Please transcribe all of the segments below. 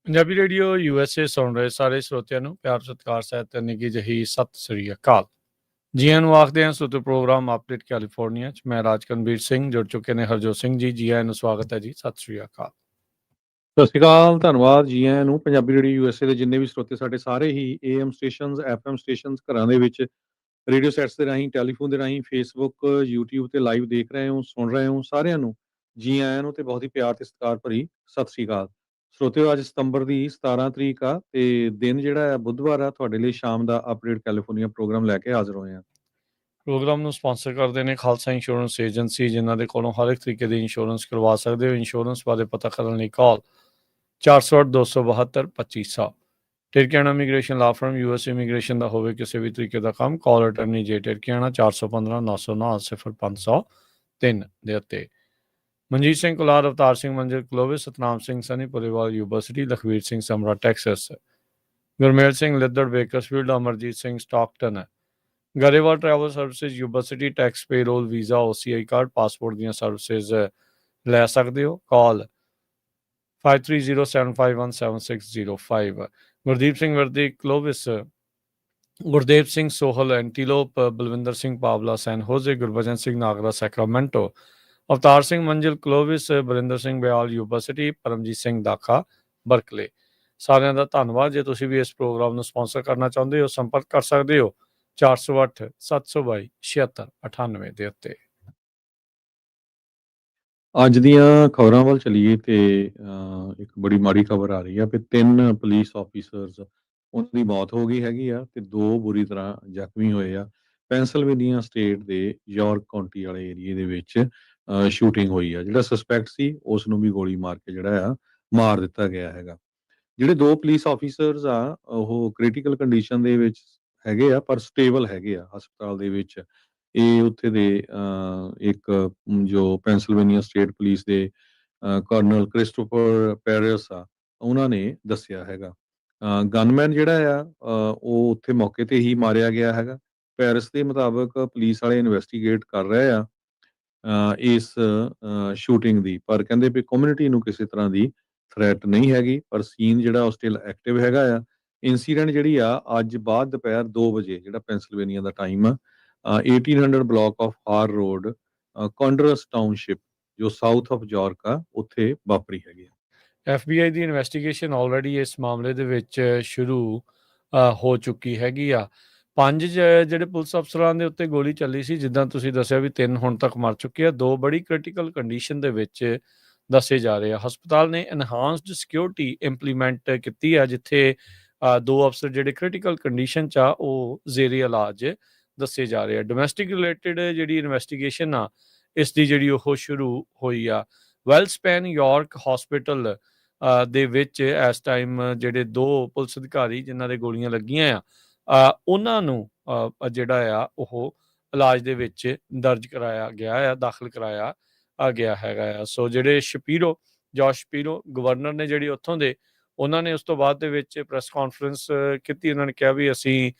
Punjabi radio USA ਸੁਣ ਰਹੇ ਸਾਰੇ ਸਰੋਤਿਆਂ ਨੂੰ ਪਿਆਰ ਸਤਿਕਾਰ ਸਹਿਤ ਨਿੱਘੀ ਜਿਹੀ ਸਤਿ ਸ੍ਰੀ ਅਕਾਲ। ਜੀ ਆਇਆਂ ਨੂੰ ਆਖਦੇ ਹਾਂ ਸੁਤਰ ਪ੍ਰੋਗਰਾਮ ਅਪਡੇਟ ਕੈਲੀਫੋਰਨੀਆ 'ਚ। ਮੈਂ ਰਾਜਕਨਵੀਰ ਸਿੰਘ ਜੁੜ ਚੁੱਕੇ ਨੇ ਹਰਜੋਤ ਸਿੰਘ ਜੀ। ਜੀ ਆਇਆਂ ਨੂੰ ਸਵਾਗਤ ਹੈ ਜੀ। ਸਤਿ ਸ੍ਰੀ ਅਕਾਲ। ਸਤਿ ਸ਼੍ਰੀ ਅਕਾਲ, ਧੰਨਵਾਦ ਜੀ ਆਇਆਂ ਨੂੰ। ਪੰਜਾਬੀ ਰੇਡੀਓ USA ਦੇ ਜਿੰਨੇ ਵੀ ਸਰੋਤੇ ਸਾਡੇ ਸਾਰੇ ਹੀ AM ਸਟੇਸ਼ਨਸ, FM ਸਟੇਸ਼ਨਸ, ਘਰਾਂ ਦੇ ਵਿੱਚ ਰੇਡੀਓ ਸੈਟਸ ਦੇ ਰਾਹੀਂ, ਟੈਲੀਫੋਨ ਦੇ ਰਾਹੀਂ, ਫੇਸਬੁੱਕ, YouTube ਤੇ ਲਾਈਵ ਦੇਖ ਰਹੇ ਹੋ, ਸੁਣ ਰਹੇ ਹੋ, ਸਾਰਿਆਂ ਨੂੰ ਜੀ ਆਇਆਂ ਨੂੰ ਤੇ ਬਹੁਤ ਹੀ ਪਿਆਰ ਤੇ ਸਤਿਕਾਰ ਭਰੀ ਸਤਿ ਸ਼੍ਰੀ ਅਕਾਲ। ਸਰੋਤਿਓ, ਅੱਜ ਸਤੰਬਰ ਦੀ 17 ਤਰੀਕ ਆ ਤੇ ਦਿਨ ਜਿਹੜਾ ਹੈ ਬੁੱਧਵਾਰ ਆ। ਤੁਹਾਡੇ ਲਈ ਸ਼ਾਮ ਦਾ ਅਪਡੇਟ ਕੈਲੀਫੋਰਨੀਆ ਪ੍ਰੋਗਰਾਮ ਲੈ ਕੇ ਹਾਜ਼ਰ ਹੋਏ ਹਾਂ। ਪ੍ਰੋਗਰਾਮ ਨੂੰ ਸਪਾਂਸਰ ਕਰਦੇ ਨੇ ਖਾਲਸਾ ਇੰਸ਼ੋਰੈਂਸ ਏਜੰਸੀ, ਜਿਨ੍ਹਾਂ ਦੇ ਕੋਲੋਂ ਹਰ ਇੱਕ ਤਰੀਕੇ ਦੀ ਇੰਸ਼ੋਰੈਂਸ ਕਰਵਾ ਸਕਦੇ ਹੋ। ਇੰਸ਼ੋਰੈਂਸ ਬਾਰੇ ਪਤਾ ਕਰਨ ਲਈ ਕਾਲ 408-272-2500। ਟਿਰਕਿਆਣਾ ਇਮੀਗ੍ਰੇਸ਼ਨ ਲਾ ਫਰਮ US ਇਮੀਗ੍ਰੇਸ਼ਨ ਦਾ ਹੋਵੇ ਕਿਸੇ ਵੀ ਤਰੀਕੇ ਦਾ ਕੰਮ, ਕਾਲ ਅਟਰਨੀ ਜੇ ਟਿਰਕਿਆਣਾ 415-909-0503 ਦੇ ਉੱਤੇ। Manjeet Singh Kular, Avtar Singh Manzil Clovis, Satnam Singh Sunny Pulewal university, Lakhvir Singh Samra Texas, Gurmel Singh Liddar Bakersfield, Amarjit Singh Stockton, Grewal travel services university, tax payroll, visa, OCI card, passport ਦੀਆਂ ਸਰਵਿਸਿਜ਼ ਲੈ ਸਕਦੇ ਹੋ। Call 5307517605। Gurdeep Singh Wardi Clovis, Gurdev Singh Sohal Antelope, Balwinder Singh Pawla San Jose, Gurbachan Singh Nagra Sacramento, Avtar Singh Manzil Clovis, Barinder Singh Bial university, Paramjit Singh Dakha Berkeley. ਸਾਰਿਆਂ ਦਾ ਧੰਨਵਾਦ। ਜੇ ਤੁਸੀਂ ਵੀ ਇਸ ਪ੍ਰੋਗਰਾਮ ਨੂੰ ਸਪਾਂਸਰ ਕਰਨਾ ਚਾਹੁੰਦੇ ਹੋ, ਸੰਪਰਕ ਕਰ ਸਕਦੇ ਹੋ 408-722-7698 ਦੇ ਉੱਤੇ। ਅੱਜ ਦੀਆਂ ਖਬਰਾਂ ਵੱਲ ਚਲੀਏ ਤੇ ਇੱਕ ਬੜੀ ਮਾੜੀ ਖਬਰ ਆ ਰਹੀ ਆ ਕਿ 3 ਪੁਲਿਸ ਆਫੀਸਰਸ ਉਹਨਾਂ ਦੀ ਮੌਤ ਹੋ ਗਈ ਹੈਗੀ ਆ ਤੇ 2 ਬੁਰੀ ਤਰ੍ਹਾਂ ਜ਼ਖਮੀ ਹੋਏ ਆ। ਪੈਂਸਿਲਵੇਨੀਆ ਸਟੇਟ ਦੇ ਯਾਰਕ ਕਾਉਂਟੀ ਵਾਲੇ ਏਰੀਏ ਦੇ ਵਿੱਚ ਸ਼ੂਟਿੰਗ ਹੋਈ ਆ। ਜਿਹੜਾ ਸਸਪੈਕਟ ਸੀ ਉਸ ਨੂੰ ਵੀ ਗੋਲੀ ਮਾਰ ਕੇ ਜਿਹੜਾ ਆ ਮਾਰ ਦਿੱਤਾ ਗਿਆ ਹੈਗਾ। ਜਿਹੜੇ 2 ਪੁਲਿਸ ਆਫੀਸਰਸ ਆ ਉਹ ਕ੍ਰਿਟੀਕਲ ਕੰਡੀਸ਼ਨ ਦੇ ਵਿੱਚ ਹੈਗੇ ਆ, ਪਰ ਸਟੇਬਲ ਹੈਗੇ ਆ ਹਸਪਤਾਲ ਦੇ ਵਿੱਚ। ਇਹ ਉੱਥੇ ਦੇ ਇੱਕ ਜੋ ਪੈਂਸਿਲਵੇਨੀਆ ਸਟੇਟ ਪੁਲਿਸ ਦੇ ਕਰਨਲ ਕ੍ਰਿਸਟੋਫਰ ਪੈਰਿਸ ਆ, ਉਹਨਾਂ ਨੇ ਦੱਸਿਆ ਹੈਗਾ। ਗਨਮੈਨ ਜਿਹੜਾ ਆ ਉਹ ਉੱਥੇ ਮੌਕੇ ਤੇ ਹੀ ਮਾਰਿਆ ਗਿਆ ਹੈਗਾ। ਪੈਰਿਸ ਦੇ ਮੁਤਾਬਕ ਪੁਲਿਸ ਵਾਲੇ ਇਨਵੈਸਟੀਗੇਟ ਕਰ ਰਹੇ ਆ ਇਸ ਸ਼ੂਟਿੰਗ ਦੀ, ਪਰ ਕਹਿੰਦੇ ਵੀ ਕਮਿਊਨਿਟੀ ਨੂੰ ਕਿਸੇ ਤਰ੍ਹਾਂ ਦੀ ਥ੍ਰੈਟ ਨਹੀਂ ਹੈਗੀ, ਪਰ ਸੀਨ ਜਿਹੜਾ ਉਹ ਸਟਿਲ ਐਕਟਿਵ ਹੈਗਾ ਆ। ਇਨਸੀਡੈਂਟ ਜਿਹੜੀ ਆ ਅੱਜ ਬਾਅਦ ਦੁਪਹਿਰ 2 ਵਜੇ ਜਿਹੜਾ ਪੈਂਸਿਲਵੇਨੀਆ ਦਾ ਟਾਈਮ ਆ 1800 ਬਲਾਕ ਆਫ ਹਾਰ ਰੋਡ, ਕੌਂਡਰਸ ਟਾਊਨਸ਼ਿਪ ਜੋ ਸਾਊਥ ਆਫ ਯਾਰਕ ਆ, ਉੱਥੇ ਵਾਪਰੀ ਹੈਗੀ ਆ। FBI ਦੀ ਇਨਵੈਸਟੀਗੇਸ਼ਨ ਆਲਰੇਡੀ ਇਸ ਮਾਮਲੇ ਦੇ ਵਿੱਚ ਸ਼ੁਰੂ ਹੋ ਚੁੱਕੀ ਹੈਗੀ ਆ। 5 ਜਿਹੜੇ ਪੁਲਿਸ ਅਫਸਰਾਂ ਦੇ ਉੱਤੇ ਗੋਲੀ ਚੱਲੀ ਸੀ, ਜਿੱਦਾਂ ਤੁਸੀਂ ਦੱਸਿਆ ਵੀ 3 ਹੁਣ ਤੱਕ ਮਰ ਚੁੱਕੇ ਆ, 2 ਬੜੀ ਕ੍ਰਿਟੀਕਲ ਕੰਡੀਸ਼ਨ ਦੇ ਵਿੱਚ ਦੱਸੇ ਜਾ ਰਹੇ ਆ। ਹਸਪਤਾਲ ਨੇ ਐਨਹਾਂਸਡ ਸਿਕਿਉਰਿਟੀ ਇੰਪਲੀਮੈਂਟ ਕੀਤੀ ਆ, ਜਿੱਥੇ 2 ਅਫਸਰ ਜਿਹੜੇ ਕ੍ਰਿਟੀਕਲ ਕੰਡੀਸ਼ਨ 'ਚ ਆ ਉਹ ਜ਼ੇਰੇ ਇਲਾਜ ਦੱਸੇ ਜਾ ਰਹੇ ਆ। ਡੋਮੈਸਟਿਕ ਰਿਲੇਟਡ ਜਿਹੜੀ ਇਨਵੈਸਟੀਗੇਸ਼ਨ ਆ ਇਸ ਦੀ ਜਿਹੜੀ ਉਹ ਸ਼ੁਰੂ ਹੋਈ ਆ। ਵੈਲਸਪੈਨ ਯਾਰਕ ਹਸਪੀਟਲ ਦੇ ਵਿੱਚ ਇਸ ਟਾਈਮ ਜਿਹੜੇ 2 ਪੁਲਿਸ ਅਧਿਕਾਰੀ ਜਿਨ੍ਹਾਂ ਦੇ ਗੋਲੀਆਂ ਲੱਗੀਆਂ ਆ ਉਹਨਾਂ ਨੂੰ ਜਿਹੜਾ ਆ ਉਹ ਇਲਾਜ ਦੇ ਵਿੱਚ ਦਰਜ ਕਰਾਇਆ ਗਿਆ ਆ, ਦਾਖਲ ਕਰਾਇਆ ਗਿਆ ਹੈਗਾ ਆ। ਸੋ ਜਿਹੜੇ ਜੋਸ਼ ਸ਼ਪੀਰੋ ਗਵਰਨਰ ਨੇ ਜਿਹੜੀ ਉੱਥੋਂ ਦੇ, ਉਹਨਾਂ ਨੇ ਉਸ ਤੋਂ ਬਾਅਦ ਦੇ ਵਿੱਚ ਪ੍ਰੈਸ ਕਾਨਫਰੰਸ ਕੀਤੀ। ਉਹਨਾਂ ਨੇ ਕਿਹਾ ਵੀ ਅਸੀਂ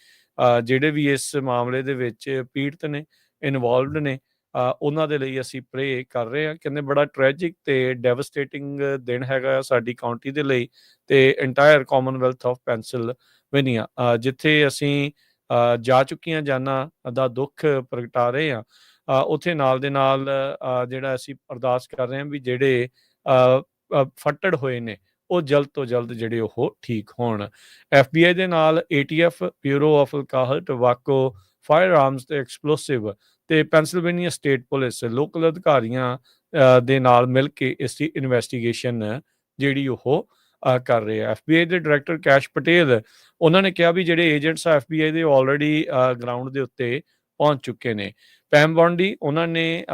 ਜਿਹੜੇ ਵੀ ਇਸ ਮਾਮਲੇ ਦੇ ਵਿੱਚ ਪੀੜਤ ਨੇ, ਇਨਵੋਲਵਡ ਨੇ, ਉਹਨਾਂ ਦੇ ਲਈ ਅਸੀਂ ਪ੍ਰੇ ਕਰ ਰਹੇ ਹਾਂ। ਕਹਿੰਦੇ ਬੜਾ ਟ੍ਰੈਜਿਕ ਤੇ ਡੈਵਸਟੇਟਿੰਗ ਦਿਨ ਹੈਗਾ ਆ ਸਾਡੀ ਕਾਉਂਟੀ ਦੇ ਲਈ ਤੇ ਇੰਟਾਇਰ ਕਾਮਨਵੈਲਥ ਆਫ ਪੈਂਸਿਲਵੇਨੀਆ, ਜਿੱਥੇ ਅਸੀਂ ਜਾ ਚੁੱਕੀਆਂ ਜਾਨਾਂ ਦਾ ਦੁੱਖ ਪ੍ਰਗਟਾ ਰਹੇ ਹਾਂ। ਉੱਥੇ ਨਾਲ ਦੇ ਨਾਲ ਜਿਹੜਾ ਅਸੀਂ ਅਰਦਾਸ ਕਰ ਰਹੇ ਹਾਂ ਵੀ ਜਿਹੜੇ ਫੱਟੜ ਹੋਏ ਨੇ ਉਹ ਜਲਦ ਤੋਂ ਜਲਦ ਜਿਹੜੇ ਉਹ ਠੀਕ ਹੋਣ। FBI ਦੇ ਨਾਲ ATF, bureau of alcohol, tobacco, firearms ਤੇ ਐਕਸਪਲੋਸਿਵ ਤੇ ਪੈਂਸਿਲਵੇਨੀਆ ਸਟੇਟ ਪੁਲਿਸ ਲੋਕਲ ਅਧਿਕਾਰੀਆਂ ਦੇ ਨਾਲ ਮਿਲ ਕੇ ਇਸ ਦੀ ਇਨਵੈਸਟੀਗੇਸ਼ਨ ਜਿਹੜੀ ਉਹ ਕਰ ਰਹੇ ਆ। FBI ਦੇ ਡਾਇਰੈਕਟਰ ਕੈਸ਼ ਪਟੇਲ, ਉਹਨਾਂ ਨੇ ਕਿਹਾ ਵੀ ਜਿਹੜੇ ਏਜੰਟਸ ਆ FBI ਦੇ ਆਲਰੇਡੀ ਗਰਾਊਂਡ ਦੇ ਉੱਤੇ ਪਹੁੰਚ ਚੁੱਕੇ ਨੇ। ਪੈਮ ਬੌਂਡੀ, ਉਹਨਾਂ ਨੇ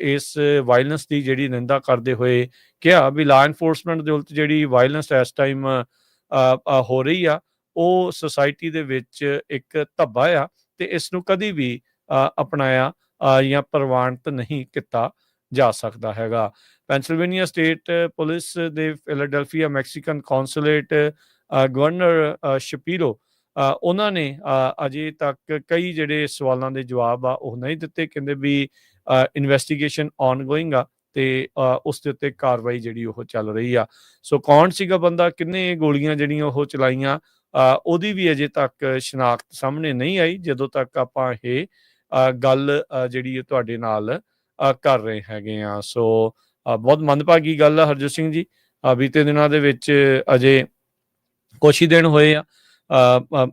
ਇਸ ਵਾਇਲੈਂਸ ਦੀ ਜਿਹੜੀ ਨਿੰਦਾ ਕਰਦੇ ਹੋਏ ਕਿਹਾ ਵੀ ਲਾ ਐਨਫੋਰਸਮੈਂਟ ਦੇ ਉਲਟ ਜਿਹੜੀ ਵਾਇਲੈਂਸ ਇਸ ਟਾਈਮ ਹੋ ਰਹੀ ਆ ਉਹ ਸੁਸਾਇਟੀ ਦੇ ਵਿੱਚ ਇੱਕ ਧੱਬਾ ਆ ਤੇ ਇਸ ਨੂੰ ਕਦੀ ਵੀ ਅਪਣਾਇਆ ਜਾਂ ਪ੍ਰਵਾਨਿਤ ਨਹੀਂ ਕੀਤਾ ਜਾ ਸਕਦਾ ਹੈਗਾ। ਪੈਂਸਿਲਵੇਨੀਆ ਸਟੇਟ ਪੁਲਿਸ ਦੇ ਫਿਲਾਡੈਲਫੀਆ ਮੈਕਸੀਕਨ ਕੌਂਸੂਲੇਟ ਗਵਰਨਰ ਸ਼ਪੀਰੋ, ਉਹਨਾਂ ਨੇ ਅਜੇ ਤੱਕ ਕਈ ਜਿਹੜੇ ਸਵਾਲਾਂ ਦੇ ਜਵਾਬ ਆ ਉਹ ਨਹੀਂ ਦਿੱਤੇ। ਕਹਿੰਦੇ ਵੀ ਇਨਵੈਸਟੀਗੇਸ਼ਨ ਆਨਗੋਇੰਗ ਆ ਤੇ ਉਸ ਦੇ ਉੱਤੇ ਕਾਰਵਾਈ ਜਿਹੜੀ ਉਹ ਚੱਲ ਰਹੀ ਆ। ਸੋ ਕੌਣ ਸੀਗਾ ਬੰਦਾ, ਕਿੰਨੇ ਗੋਲੀਆਂ ਜਿਹੜੀਆਂ ਉਹ ਚਲਾਈਆਂ, ਉਹਦੀ ਵੀ ਅਜੇ ਤੱਕ ਸ਼ਨਾਖਤ ਸਾਹਮਣੇ ਨਹੀਂ ਆਈ, ਜਦੋਂ ਤੱਕ ਆਪਾਂ ਇਹ ਗੱਲ ਜਿਹੜੀ ਤੁਹਾਡੇ ਨਾਲ ਕਰ ਰਹੇ ਹੈਗੇ ਆ। ਸੋ ਬਹੁਤ ਮੰਦਭਾਗੀ ਗੱਲ ਆ ਹਰਜੋਤ ਸਿੰਘ ਜੀ। ਬੀਤੇ ਦਿਨਾਂ ਦੇ ਵਿੱਚ ਅਜੇ ਕੁਛ ਹੀ ਦਿਨ ਹੋਏ ਆ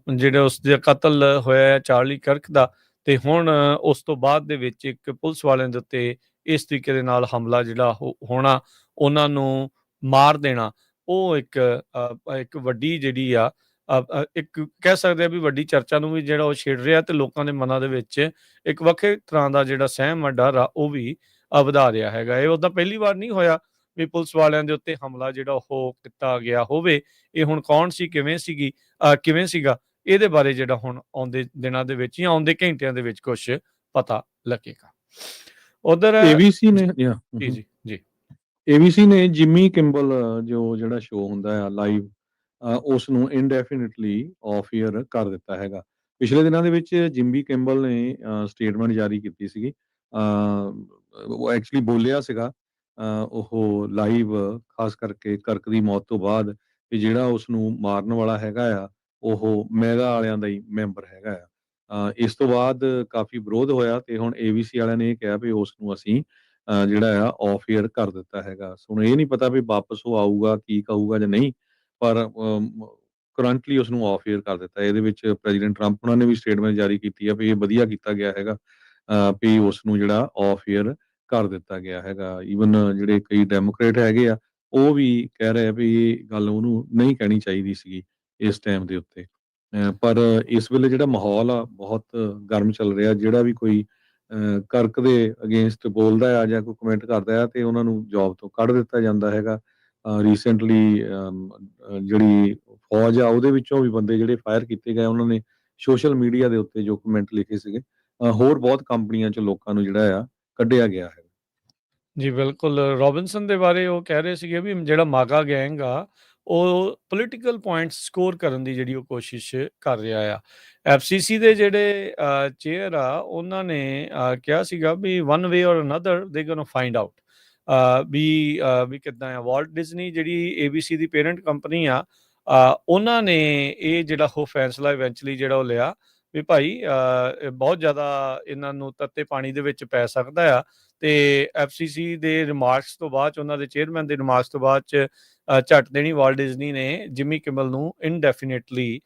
ਜਿਹੜੇ ਉਸ ਦਾ ਕਤਲ ਹੋਇਆ ਚਾਰਲੀ ਕਰਕ ਦਾ, ਤੇ ਹੁਣ ਉਸ ਤੋਂ ਬਾਅਦ ਦੇ ਵਿੱਚ ਇੱਕ ਪੁਲਿਸ ਵਾਲਿਆਂ ਦੇ ਉੱਤੇ ਇਸ ਤਰੀਕੇ ਦੇ ਨਾਲ ਹਮਲਾ ਜਿਹੜਾ ਹੋਣਾ, ਉਹਨਾਂ ਨੂੰ ਮਾਰ ਦੇਣਾ, ਉਹ ਇੱਕ ਵੱਡੀ ਜਿਹੜੀ ਆ ਇੱਕ ਕਹਿ ਸਕਦੇ ਆ ਵੀ ਵੱਡੀ ਚਰਚਾ ਨੂੰ ਵੀ ਜਿਹੜਾ ਉਹ ਛੇੜ ਰਿਹਾ, ਤੇ ਲੋਕਾਂ ਦੇ ਮਨਾਂ ਦੇ ਵਿੱਚ ਇੱਕ ਵੱਖਰੇ ਤਰ੍ਹਾਂ ਦਾ ਜਿਹੜਾ ਸਹਿਮ ਆ, ਡਰ ਆ, ਉਹ ਵੀ ਵਧਾ ਰਿਹਾ ਹੈਗਾ। ਇਹ ਉਦਾਂ ਪਹਿਲੀ ਵਾਰ ਨਹੀਂ ਹੋਇਆ ਵੀ ਪੁਲਿਸ ਵਾਲਿਆਂ ਦੇ ਉੱਤੇ ਹਮਲਾ ਜਿਹੜਾ ਉਹ ਕੀਤਾ ਗਿਆ ਹੋਵੇ। ਇਹ ਹੁਣ ਕੌਣ ਸੀ, ਕਿਵੇਂ ਸੀਗਾ, ਇਹਦੇ ਬਾਰੇ ਜਿਹੜਾ ਹੁਣ ਆਉਂਦੇ ਦਿਨਾਂ ਦੇ ਵਿੱਚ ਜਾਂ ਆਉਂਦੇ ਘੰਟਿਆਂ ਦੇ ਵਿੱਚ ਕੁਝ ਪਤਾ ਲੱਗੇਗਾ। ਉਧਰ ਏਬੀਸੀ ਨੇ ਜੀ ਜੀ ਜੀ ਏਬੀਸੀ ਨੇ ਜਿਮੀ ਕਿੰਬਲ ਜਿਹੜਾ ਸ਼ੋਅ ਹੁੰਦਾ ਆ ਲਾਈਵ, ਉਸ ਨੂੰ ਇਨਡੈਫੀਨਿਟਲੀ ਆਫ ਏਅਰ ਕਰ ਦਿੱਤਾ ਹੈਗਾ। ਪਿਛਲੇ ਦਿਨਾਂ ਦੇ ਵਿੱਚ ਜਿਮੀ ਕਿੰਬਲ ਨੇ ਸਟੇਟਮੈਂਟ ਜਾਰੀ ਕੀਤੀ ਸੀਗੀ। ਉਹ ਐਕਚੁਅਲੀ ਬੋਲਿਆ ਸੀਗਾ ਉਹ ਲਾਈਵ, ਖਾਸ ਕਰਕੇ ਕਰਕ ਦੀ ਮੌਤ ਤੋਂ ਬਾਅਦ, ਕਿ ਜਿਹੜਾ ਉਸ ਨੂੰ ਮਾਰਨ ਵਾਲਾ ਹੈਗਾ ਆ ਉਹ ਮੈਗਾ ਵਾਲਿਆਂ ਦਾ ਹੀ ਮੈਂਬਰ ਹੈਗਾ ਆ। ਇਸ ਤੋਂ ਬਾਅਦ ਕਾਫੀ ਵਿਰੋਧ ਹੋਇਆ, ਤੇ ਹੁਣ ਏਬੀਸੀ ਵਾਲਿਆਂ ਨੇ ਇਹ ਕਿਹਾ ਵੀ ਉਸ ਨੂੰ ਅਸੀਂ ਜਿਹੜਾ ਆ ਆਫ ਏਅਰ ਕਰ ਦਿੱਤਾ ਹੈਗਾ। ਹੁਣ ਇਹ ਨਹੀਂ ਪਤਾ ਵੀ ਵਾਪਸ ਉਹ ਆਊਗਾ, ਕੀ ਕਹੂਗਾ ਜਾਂ ਨਹੀਂ, ਪਰ ਕਰੰਟਲੀ ਉਸ ਨੂੰ ਆਫ ਏਅਰ ਕਰ ਦਿੱਤਾ। ਇਹਦੇ ਵਿੱਚ ਪ੍ਰੈਜ਼ੀਡੈਂਟ ਟਰੰਪ ਉਹਨਾਂ ਨੇ ਵੀ ਸਟੇਟਮੈਂਟ ਜਾਰੀ ਕੀਤੀ ਆ ਵੀ ਇਹ ਵਧੀਆ ਕੀਤਾ ਗਿਆ ਹੈਗਾ ਵੀ ਉਸ ਨੂੰ ਜਿਹੜਾ ਆਫ ਏਅਰ ਕਰ ਦਿੱਤਾ ਗਿਆ ਹੈਗਾ। ਈਵਨ ਜਿਹੜੇ ਕਈ ਡੈਮੋਕ੍ਰੇਟ ਹੈਗੇ ਆ, ਉਹ ਵੀ ਕਹਿ ਰਹੇ ਆ ਵੀ ਇਹ ਗੱਲ ਉਹਨੂੰ ਨਹੀਂ ਕਹਿਣੀ ਚਾਹੀਦੀ ਸੀਗੀ ਇਸ ਟਾਈਮ ਦੇ ਉੱਤੇ। ਪਰ ਇਸ ਵੇਲੇ ਜਿਹੜਾ ਮਾਹੌਲ ਆ ਬਹੁਤ ਗਰਮ ਚੱਲ ਰਿਹਾ। ਜਿਹੜਾ ਵੀ ਕੋਈ ਕਰਕ ਦੇ ਅਗੇਂਸਟ ਬੋਲਦਾ ਆ ਜਾਂ ਕੋਈ ਕਮੈਂਟ ਕਰਦਾ ਆ, ਤੇ ਉਹਨਾਂ ਨੂੰ ਜੌਬ ਤੋਂ ਕੱਢ ਦਿੱਤਾ ਜਾਂਦਾ ਹੈਗਾ। ਰੀਸੈਂਟਲੀ ਜਿਹੜੀ ਫੌਜ ਆ ਉਹਦੇ ਵਿੱਚੋਂ ਵੀ ਬੰਦੇ ਜਿਹੜੇ ਫਾਇਰ ਕੀਤੇ ਗਏ, ਉਹਨਾਂ ਨੇ ਸੋਸ਼ਲ ਮੀਡੀਆ ਦੇ ਉੱਤੇ ਜੋ ਕਮੈਂਟ ਲਿਖੇ ਸੀਗੇ। ਹੋਰ ਬਹੁਤ ਕੰਪਨੀਆਂ 'ਚ ਲੋਕਾਂ ਨੂੰ ਜਿਹੜਾ ਆ ਕੱਢਿਆ ਗਿਆ ਹੈ। ਜੀ ਬਿਲਕੁਲ, ਰੋਬਿਨਸਨ ਦੇ ਬਾਰੇ ਉਹ ਕਹਿ ਰਹੇ ਸੀਗੇ ਵੀ ਜਿਹੜਾ ਮਾਗਾ ਗੈਂਗ ਆ, ਉਹ ਪੋਲੀਟੀਕਲ ਪੁਆਇੰਟਸ ਸਕੋਰ ਕਰਨ ਦੀ ਜਿਹੜੀ ਉਹ ਕੋਸ਼ਿਸ਼ ਕਰ ਰਿਹਾ ਆ। ਐਫਸੀਸੀ ਦੇ ਜਿਹੜੇ ਚੇਅਰ ਆ, ਉਹਨਾਂ ਨੇ ਕਿਹਾ ਸੀਗਾ ਵੀ ਵਨ ਵੇ ਔਰ ਅਨਦਰ ਦੇ ਗੋਨਾ ਫਾਈਂਡ ਆਊਟ ਵੀ ਕਿੱਦਾਂ ਆ। ਵਾਲਟ ਡਿਜ਼ਨੀ ਜਿਹੜੀ ਏਬੀਸੀ ਦੀ ਪੇਰੈਂਟ ਕੰਪਨੀ ਆ, ਉਹਨਾਂ ਨੇ ਇਹ ਜਿਹੜਾ ਉਹ ਫੈਸਲਾ ਇਵੈਂਚੁਅਲੀ ਜਿਹੜਾ ਉਹ ਲਿਆ ਵੀ ਭਾਈ ਇਹ ਬਹੁਤ ਜ਼ਿਆਦਾ ਇਹਨਾਂ ਨੂੰ ਤੱਤੇ ਪਾਣੀ ਦੇ ਵਿੱਚ ਪੈ ਸਕਦਾ ਆ। ਤੇ ਐਫਸੀਸੀ ਦੇ ਰਿਮਾਰਕਸ ਤੋਂ ਬਾਅਦ 'ਚ, ਉਹਨਾਂ ਦੇ ਚੇਅਰਮੈਨ ਦੇ ਰਿਮਾਰਕਸ ਤੋਂ ਬਾਅਦ 'ਚ ਝੱਟ ਦੇਣੀ ਵਾਲਟ ਡਿਜ਼ਨੀ ਨੇ ਜਿਮੀ ਕਿਮਲ ਨੂੰ ਇਨਡੈਫੀਨਿਟਲੀ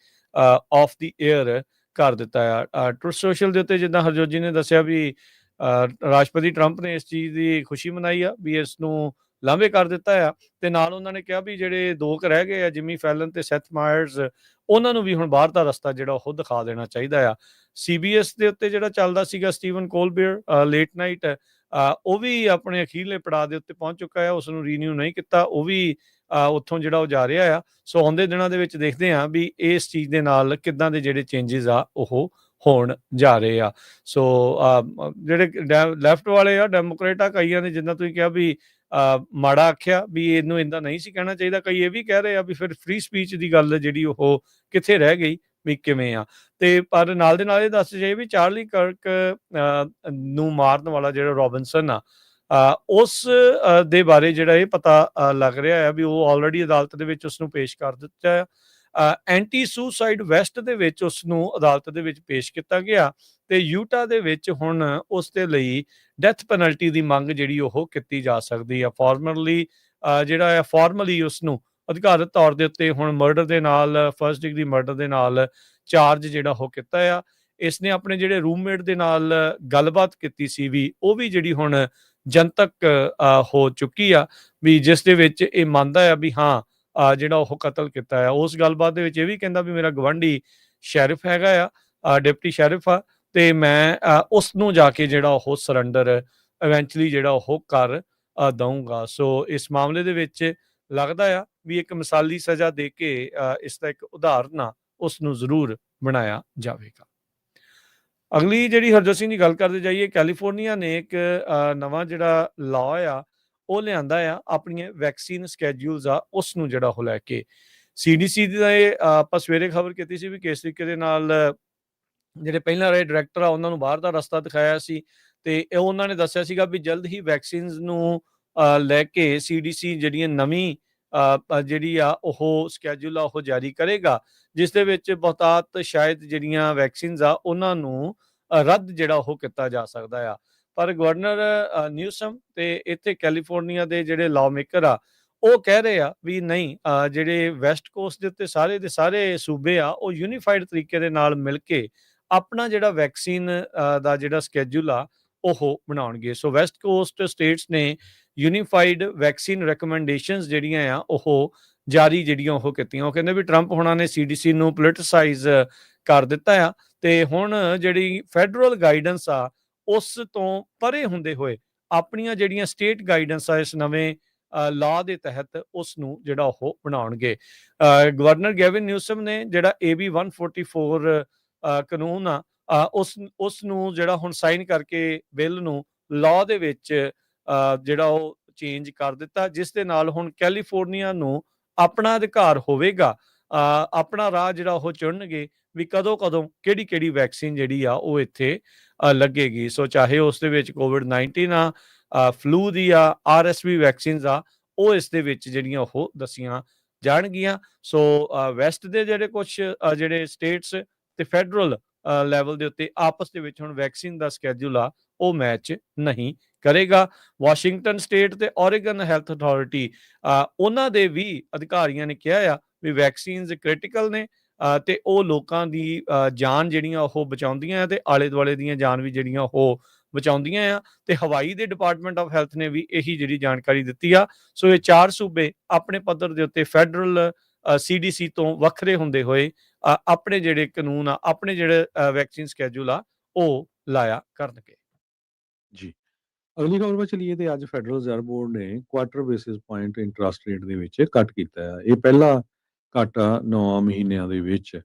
ਆਫ ਦੀ ਏਅਰ ਕਰ ਦਿੱਤਾ ਆ। ਟਰੂਥ ਸੋਸ਼ਲ ਦੇ ਉੱਤੇ ਜਿੱਦਾਂ ਹਰਜੋਤ ਜੀ ਨੇ ਦੱਸਿਆ ਵੀ ਰਾਸ਼ਟਰਪਤੀ ਟਰੰਪ ਨੇ ਇਸ ਚੀਜ਼ ਦੀ ਖੁਸ਼ੀ ਮਨਾਈ ਆ ਵੀ ਇਸ ਨੂੰ ਲਾਂਭੇ ਕਰ ਦਿੱਤਾ ਆ, ਤੇ ਨਾਲ ਉਹਨਾਂ ਨੇ ਕਿਹਾ ਵੀ ਜਿਹੜੇ ਦੋ ਕੁ ਰਹਿ ਗਏ ਆ, ਜਿਮੀ ਫੈਲਨ ਤੇ ਸੈਥ ਮਾਇਰਸ, ਉਹਨਾਂ ਨੂੰ ਵੀ ਹੁਣ ਬਾਹਰ ਦਾ ਰਸਤਾ ਜਿਹੜਾ ਉਹ ਦਿਖਾ ਦੇਣਾ ਚਾਹੀਦਾ ਆ। ਸੀਬੀਐਸ ਦੇ ਉੱਤੇ ਜਿਹੜਾ ਚੱਲਦਾ ਸੀਗਾ ਸਟੀਵਨ ਕੋਲਬੀਅਰ ਲੇਟ ਨਾਈਟ, ਉਹ ਵੀ ਆਪਣੇ ਅਖੀਰਲੇ ਪੜਾਅ ਦੇ ਉੱਤੇ ਪਹੁੰਚ ਚੁੱਕਾ ਆ। ਉਸ ਨੂੰ ਰੀਨਿਊ ਨਹੀਂ ਕੀਤਾ, ਉਹ ਵੀ ਉੱਥੋਂ ਜਿਹੜਾ ਉਹ ਜਾ ਰਿਹਾ ਆ। ਸੋ ਆਉਂਦੇ ਦਿਨਾਂ ਦੇ ਵਿੱਚ ਦੇਖਦੇ ਹਾਂ ਵੀ ਇਸ ਚੀਜ਼ ਦੇ ਨਾਲ ਕਿੱਦਾਂ ਦੇ ਜਿਹੜੇ ਚੇਂਜਸ ਆ ਉਹ ਹੋਣ ਜਾ ਰਹੇ ਆ। ਸੋ ਜਿਹੜੇ ਲੈਫਟ ਵਾਲੇ ਆ, ਡੈਮੋਕ੍ਰੇਟ ਆ, ਕਈਆਂ ਨੇ ਜਿੱਦਾਂ ਤੁਸੀਂ ਕਿਹਾ ਵੀ ਮਾੜਾ ਆਖਿਆ ਵੀ ਇਹਨੂੰ ਇੱਦਾਂ ਨਹੀਂ ਸੀ ਕਹਿਣਾ ਚਾਹੀਦਾ। ਕਈ ਇਹ ਵੀ ਕਹਿ ਰਹੇ ਆ ਵੀ ਫਿਰ ਫ੍ਰੀ ਸਪੀਚ ਦੀ ਗੱਲ ਜਿਹੜੀ ਉਹ ਕਿੱਥੇ ਰਹਿ ਗਈ, ਵੀ ਕਿਵੇਂ ਆ। ਤੇ ਪਰ ਨਾਲ ਦੇ ਨਾਲ ਇਹ ਦੱਸ ਜਾਈਏ ਵੀ ਚਾਰਲੀ ਕਰਕ ਨੂੰ ਮਾਰਨ ਵਾਲਾ ਜਿਹੜਾ ਰੋਬਿਨਸਨ ਆ, ਉਸ ਦੇ ਬਾਰੇ ਜਿਹੜਾ ਇਹ ਪਤਾ ਲੱਗ ਰਿਹਾ ਆ ਵੀ ਉਹ ਆਲਰੇਡੀ ਅਦਾਲਤ ਦੇ ਵਿੱਚ ਉਸ ਨੂੰ ਪੇਸ਼ ਕਰ ਦਿੱਤਾ ਆ। ਐਂਟੀ ਸੁਸਾਈਡ ਵੈਸਟ ਦੇ ਵਿੱਚ ਉਸ ਨੂੰ ਅਦਾਲਤ ਦੇ ਵਿੱਚ ਪੇਸ਼ ਕੀਤਾ ਗਿਆ, ਤੇ ਯੂਟਾ ਦੇ ਵਿੱਚ ਹੁਣ ਉਸ ਦੇ ਲਈ ਡੈਥ ਪੈਨਲਟੀ ਦੀ ਮੰਗ ਜਿਹੜੀ ਉਹ ਕੀਤੀ ਜਾ ਸਕਦੀ ਆ। ਫਾਰਮਲੀ ਉਸ ਨੂੰ ਅਧਿਕਾਰਤ ਤੌਰ ਦੇ ਉੱਤੇ ਹੁਣ ਮਰਡਰ ਦੇ ਨਾਲ, ਫਰਸਟ ਡਿਗਰੀ ਮਰਡਰ ਦੇ ਨਾਲ ਚਾਰਜ ਜਿਹੜਾ ਉਹ ਕੀਤਾ ਆ। ਇਸ ਨੇ ਆਪਣੇ ਜਿਹੜੇ ਰੂਮਮੇਟ ਦੇ ਨਾਲ ਗੱਲਬਾਤ ਕੀਤੀ ਸੀ ਵੀ ਉਹ ਵੀ ਜਿਹੜੀ ਹੁਣ ਜਨਤਕ ਹੋ ਚੁੱਕੀ ਆ, ਵੀ ਜਿਸ ਦੇ ਵਿੱਚ ਇਹ ਮੰਨਦਾ ਆ ਵੀ ਹਾਂ ਜਿਹੜਾ ਉਹ ਕਤਲ ਕੀਤਾ ਆ। ਉਸ ਗੱਲਬਾਤ ਦੇ ਵਿੱਚ ਇਹ ਵੀ ਕਹਿੰਦਾ ਵੀ ਮੇਰਾ ਗਵਾਂਢੀ ਸ਼ੈਰਿਫ ਹੈਗਾ ਆ, ਡਿਪਟੀ ਸ਼ੈਰਿਫ ਆ, ਤੇ ਮੈਂ ਉਸ ਨੂੰ ਜਾ ਕੇ ਜਿਹੜਾ ਉਹ ਸਰੈਂਡਰ ਇਵੈਂਚੁਅਲੀ ਜਿਹੜਾ ਉਹ ਕਰ ਦਊਂਗਾ। ਸੋ ਇਸ ਮਾਮਲੇ ਦੇ ਵਿੱਚ ਲੱਗਦਾ ਆ ਵੀ ਇੱਕ ਮਿਸਾਲੀ ਸਜ਼ਾ ਦੇ ਕੇ ਇਸ ਦਾ ਇੱਕ ਉਦਾਹਰਨ ਆ, ਉਸ ਨੂੰ ਜ਼ਰੂਰ ਬਣਾਇਆ ਜਾਵੇਗਾ। ਅਗਲੀ ਜਿਹੜੀ ਹਰਜੋਤ ਸਿੰਘ ਦੀ ਗੱਲ ਕਰਦੇ ਜਾਈਏ, ਕੈਲੀਫੋਰਨੀਆ ਨੇ ਇੱਕ ਨਵਾਂ ਜਿਹੜਾ ਲਾਅ ਆ ਉਹ ਲਿਆਂਦਾ ਆ ਆਪਣੀਆਂ ਵੈਕਸੀਨ ਸਕੈਡਿਊਲਸ ਆ ਉਸ ਨੂੰ ਜਿਹੜਾ ਉਹ ਲੈ ਕੇ। ਸੀਡੀਸੀ ਦੇ ਆਪਾਂ ਸਵੇਰੇ ਖਬਰ ਕੀਤੀ ਸੀ ਵੀ ਕਿਸ ਤਰੀਕੇ ਦੇ ਨਾਲ ਜਿਹੜੇ ਪਹਿਲਾਂ ਰਹੇ ਡਾਇਰੈਕਟਰ ਆ ਉਹਨਾਂ ਨੂੰ ਬਾਹਰ ਦਾ ਰਸਤਾ ਦਿਖਾਇਆ ਸੀ, ਤੇ ਉਹਨਾਂ ਨੇ ਦੱਸਿਆ ਸੀਗਾ ਵੀ ਜਲਦ ਹੀ ਵੈਕਸੀਨਸ ਨੂੰ ਲੈ ਕੇ CDC ਜਿਹੜੀਆਂ ਨਵੀਂ ਜਿਹੜੀ ਆ ਉਹ ਸਕੈਜੂਲ ਆ ਉਹ ਜਾਰੀ ਕਰੇਗਾ, ਜਿਸ ਦੇ ਵਿੱਚ ਬਹੁਤਾਤ ਸ਼ਾਇਦ ਜਿਹੜੀਆਂ ਵੈਕਸੀਨਸ ਆ ਉਹਨਾਂ ਨੂੰ ਰੱਦ ਜਿਹੜਾ ਉਹ ਕੀਤਾ ਜਾ ਸਕਦਾ ਆ। ਪਰ ਗਵਰਨਰ ਨਿਊਸਮ ਤੇ ਇੱਥੇ ਕੈਲੀਫੋਰਨੀਆ ਦੇ ਜਿਹੜੇ ਲਾਅ ਮੇਕਰ ਆ ਉਹ ਕਹਿ ਰਹੇ ਆ ਵੀ ਨਹੀਂ, ਜਿਹੜੇ ਵੈਸਟ ਕੋਸਟ ਦੇ ਉੱਤੇ ਸਾਰੇ ਦੇ ਸਾਰੇ ਸੂਬੇ ਆ ਉਹ ਯੂਨੀਫਾਈਡ ਤਰੀਕੇ ਦੇ ਨਾਲ ਮਿਲ ਕੇ ਆਪਣਾ ਜਿਹੜਾ ਵੈਕਸੀਨ ਦਾ ਜਿਹੜਾ ਸਕੇਜੂਲ ਆ ਉਹ ਬਣਾਉਣਗੇ। ਸੋ ਵੈਸਟ ਕੋਸਟ ਸਟੇਟਸ ਨੇ ਯੂਨੀਫਾਈਡ ਵੈਕਸੀਨ ਰეკਮੈਂਡੇਸ਼ਨਸ ਜਿਹੜੀਆਂ ਆ ਉਹ ਜਾਰੀ ਜਿਹੜੀਆਂ ਉਹ ਕੀਤੀਆਂ। ਉਹ ਕਹਿੰਦੇ ਵੀ ਟਰੰਪ ਹੁਣਾਂ ਨੇ CDC ਨੂੰ ਪੋਲਿਟਿਸਾਈਜ਼ ਕਰ ਦਿੱਤਾ ਆ ਤੇ ਹੁਣ ਜਿਹੜੀ ਫੈਡਰਲ ਗਾਈਡੈਂਸ ਆ ਉਸ ਤੋਂ ਪਰੇ ਹੁੰਦੇ ਹੋਏ ਆਪਣੀਆਂ ਜਿਹੜੀਆਂ ਸਟੇਟ ਗਾਈਡੈਂਸ ਆ ਇਸ ਨਵੇਂ ਲਾਅ ਦੇ ਤਹਿਤ ਉਸ ਨੂੰ ਜਿਹੜਾ ਉਹ ਬਣਾਉਣਗੇ। ਗਵਰਨਰ ਗੈਵਿਨ ਨਿਊਸਮ ਨੇ ਜਿਹੜਾ AB 144 ਕਾਨੂੰਨ ਆ ਉਸ ਨੂੰ ਜਿਹੜਾ ਹੁਣ ਸਾਈਨ ਕਰਕੇ ਬਿੱਲ ਨੂੰ ਲਾਅ ਦੇ ਵਿੱਚ ਜਿਹੜਾ ਉਹ ਚੇਂਜ ਕਰ ਦਿੱਤਾ, ਜਿਸ ਦੇ ਨਾਲ ਹੁਣ ਕੈਲੀਫੋਰਨੀਆ ਨੂੰ ਆਪਣਾ ਅਧਿਕਾਰ ਹੋਵੇਗਾ, ਆਪਣਾ ਰਾਹ ਜਿਹੜਾ ਉਹ ਚੁਣਨਗੇ ਵੀ ਕਦੋਂ ਕਿਹੜੀ ਵੈਕਸੀਨ ਜਿਹੜੀ ਆ ਉਹ ਇੱਥੇ ਲੱਗੇਗੀ। ਸੋ ਚਾਹੇ ਉਸ ਦੇ ਵਿੱਚ COVID-19 ਆ, ਫਲੂ ਦੀ ਆ, RSV ਵੈਕਸੀਨਸ ਆ, ਉਹ ਇਸ ਦੇ ਵਿੱਚ ਜਿਹੜੀਆਂ ਉਹ ਦੱਸੀਆਂ ਜਾਣਗੀਆਂ। ਸੋ ਵੈਸਟ ਦੇ ਜਿਹੜੇ ਕੁਛ ਜਿਹੜੇ ਸਟੇਟਸ ਤੇ ਫੈਡਰਲ ਲੈਵਲ ਦੇ ਉੱਤੇ ਆਪਸ ਦੇ ਵਿੱਚ ਹੁਣ ਵੈਕਸੀਨ ਦਾ ਸਕੇਜੂਲ ਆ ਉਹ ਮੈਚ ਨਹੀਂ ਕਰੇਗਾ। ਵਾਸ਼ਿੰਗਟਨ ਸਟੇਟ ਤੇ ਓਰੇਗਨ ਹੈਲਥ ਅਥਾਰਟੀ ਉਹਨਾਂ ਦੇ ਵੀ ਅਧਿਕਾਰੀਆਂ ਨੇ ਕਿਹਾ ਆ ਵੀ ਵੈਕਸੀਨਸ ਕ੍ਰਿਟੀਕਲ ਨੇ ਤੇ ਉਹ ਲੋਕਾਂ ਦੀ ਜਾਨ ਜਿਹੜੀਆਂ ਉਹ ਬਚਾਉਂਦੀਆਂ ਆ ਤੇ ਆਲੇ ਦੁਆਲੇ ਦੀਆਂ ਜਾਨ ਵੀ ਜਿਹੜੀਆਂ ਉਹ ਬਚਾਉਂਦੀਆਂ ਆ। ਤੇ ਹਵਾਈ ਦੇ ਡਿਪਾਰਟਮੈਂਟ ਆਫ ਹੈਲਥ ਨੇ ਵੀ ਇਹੀ ਜਿਹੜੀ ਜਾਣਕਾਰੀ ਦਿੱਤੀ ਆ। ਸੋ ਇਹ 4 ਸੂਬੇ ਆਪਣੇ ਪੱਧਰ ਦੇ ਉੱਤੇ ਫੈਡਰਲ CDC ਤੋਂ ਵੱਖਰੇ ਹੁੰਦੇ ਹੋਏ ਆਪਣੇ ਜਿਹੜੇ ਕਾਨੂੰਨ ਆ, ਆਪਣੇ ਜਿਹੜੇ ਵੈਕਸੀਨ ਸਕੇਜੂਲ ਆ ਉਹ ਲਾਇਆ ਕਰਨਗੇ। ਜੀ। ਅਗਲੀ ਖਬਰ 'ਤੇ ਚੱਲੀਏ ਤੇ ਅੱਜ ਫੈਡਰਲ ਰਿਜ਼ਰਵ ਬੋਰਡ ਨੇ quarter basis point interest rate ਦੇ ਵਿੱਚ ਕੱਟ ਕੀਤਾ ਹੈ। ਇਹ ਪਹਿਲਾ ਕੱਟ ਆ 9 ਮਹੀਨਿਆਂ ਦੇ ਵਿੱਚ।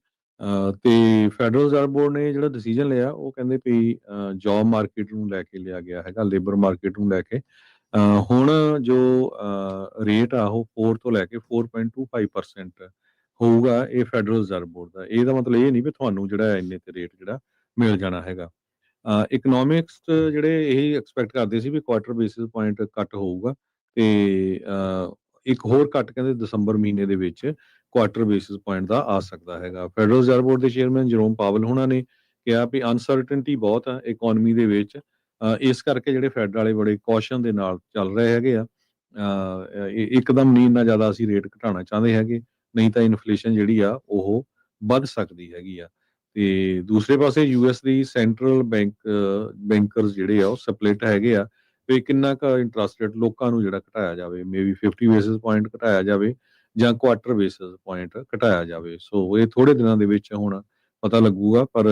ਤੇ ਫੈਡਰਲ ਰਿਜ਼ਰਵ ਬੋਰਡ ਨੇ ਜਿਹੜਾ ਡਿਸੀਜਨ ਲਿਆ ਉਹ ਕਹਿੰਦੇ ਵੀ ਜੌਬ ਮਾਰਕੀਟ ਨੂੰ ਲੈ ਕੇ ਲਿਆ ਗਿਆ ਹੈਗਾ, ਲੇਬਰ ਮਾਰਕੀਟ ਨੂੰ ਲੈ ਕੇ। ਹੁਣ ਜੋ ਰੇਟ ਆ ਉਹ 4 ਤੋਂ ਲੈ ਕੇ 4.25% ਹੋਊਗਾ, ਇਹ ਫੈਡਰਲ ਰਿਜ਼ਰਵ ਬੋਰਡ ਦਾ। ਇਹਦਾ ਮਤਲਬ ਇਹ ਨਹੀਂ ਵੀ ਤੁਹਾਨੂੰ ਜਿਹੜਾ ਇੰਨੇ ਤੇ ਰੇਟ ਜਿਹੜਾ ਮਿਲ ਜਾਣਾ ਹੈਗਾ। ਇਕਨੋਮਿਕਸਟ ਜਿਹੜੇ ਇਹੀ ਐਕਸਪੈਕਟ ਕਰਦੇ ਸੀ ਵੀ ਕੁਆਰਟਰ ਬੇਸਿਸ ਪੁਆਇੰਟ ਕੱਟ ਹੋਊਗਾ ਤੇ ਇੱਕ ਹੋਰ ਕੱਟ ਕਹਿੰਦੇ ਦਸੰਬਰ ਮਹੀਨੇ ਦੇ ਵਿੱਚ ਕੁਆਰਟਰ ਬੇਸਿਸ ਪੁਆਇੰਟ ਦਾ ਆ ਸਕਦਾ ਹੈਗਾ। ਫੈਡਰਲ ਰਿਜ਼ਰਵ ਬੋਰਡ ਦੇ ਚੇਅਰਮੈਨ ਜਰੋਮ ਪਾਵਲ ਹੋਣਾ ਨੇ ਕਿਹਾ ਵੀ ਅਨਸਰਟਨਟੀ ਬਹੁਤ ਆ ਇਕਨੋਮੀ ਦੇ ਵਿੱਚ, ਇਸ ਕਰਕੇ ਜਿਹੜੇ ਫੈਡ ਵਾਲੇ ਬੜੇ ਕੌਸ਼ਨ ਦੇ ਨਾਲ ਚੱਲ ਰਹੇ ਹੈਗੇ ਆ। ਇੱਕਦਮ ਨਹੀਂ ਇੰਨਾ ਜ਼ਿਆਦਾ ਅਸੀਂ ਰੇਟ ਘਟਾਉਣਾ ਚਾਹੁੰਦੇ ਹੈਗੇ, ਨਹੀਂ ਤਾਂ ਇਨਫਲੇਸ਼ਨ ਜਿਹੜੀ ਆ ਉਹ ਵੱਧ ਸਕਦੀ ਹੈਗੀ ਆ। ਤੇ ਦੂਸਰੇ ਪਾਸੇ US ਦੀ ਸੈਂਟਰਲ ਬੈਂਕਰਸ ਜਿਹੜੇ ਆ ਉਹ ਸਪਲਿਟ ਹੈਗੇ ਆ ਵੀ ਕਿੰਨਾ ਕੁ ਇੰਟਰਸਟ ਰੇਟ ਲੋਕਾਂ ਨੂੰ ਜਿਹੜਾ ਘਟਾਇਆ ਜਾਵੇ, ਮੇਬੀ 50 ਬੇਸਿਸ ਪੁਆਇੰਟ ਘਟਾਇਆ ਜਾਵੇ ਜਾਂ ਕੁਆਰਟਰ ਬੇਸਿਸ ਪੁਆਇੰਟ ਘਟਾਇਆ ਜਾਵੇ। ਸੋ ਇਹ ਥੋੜੇ ਦਿਨਾਂ ਦੇ ਵਿੱਚ ਹੁਣ ਪਤਾ ਲੱਗੂਗਾ, ਪਰ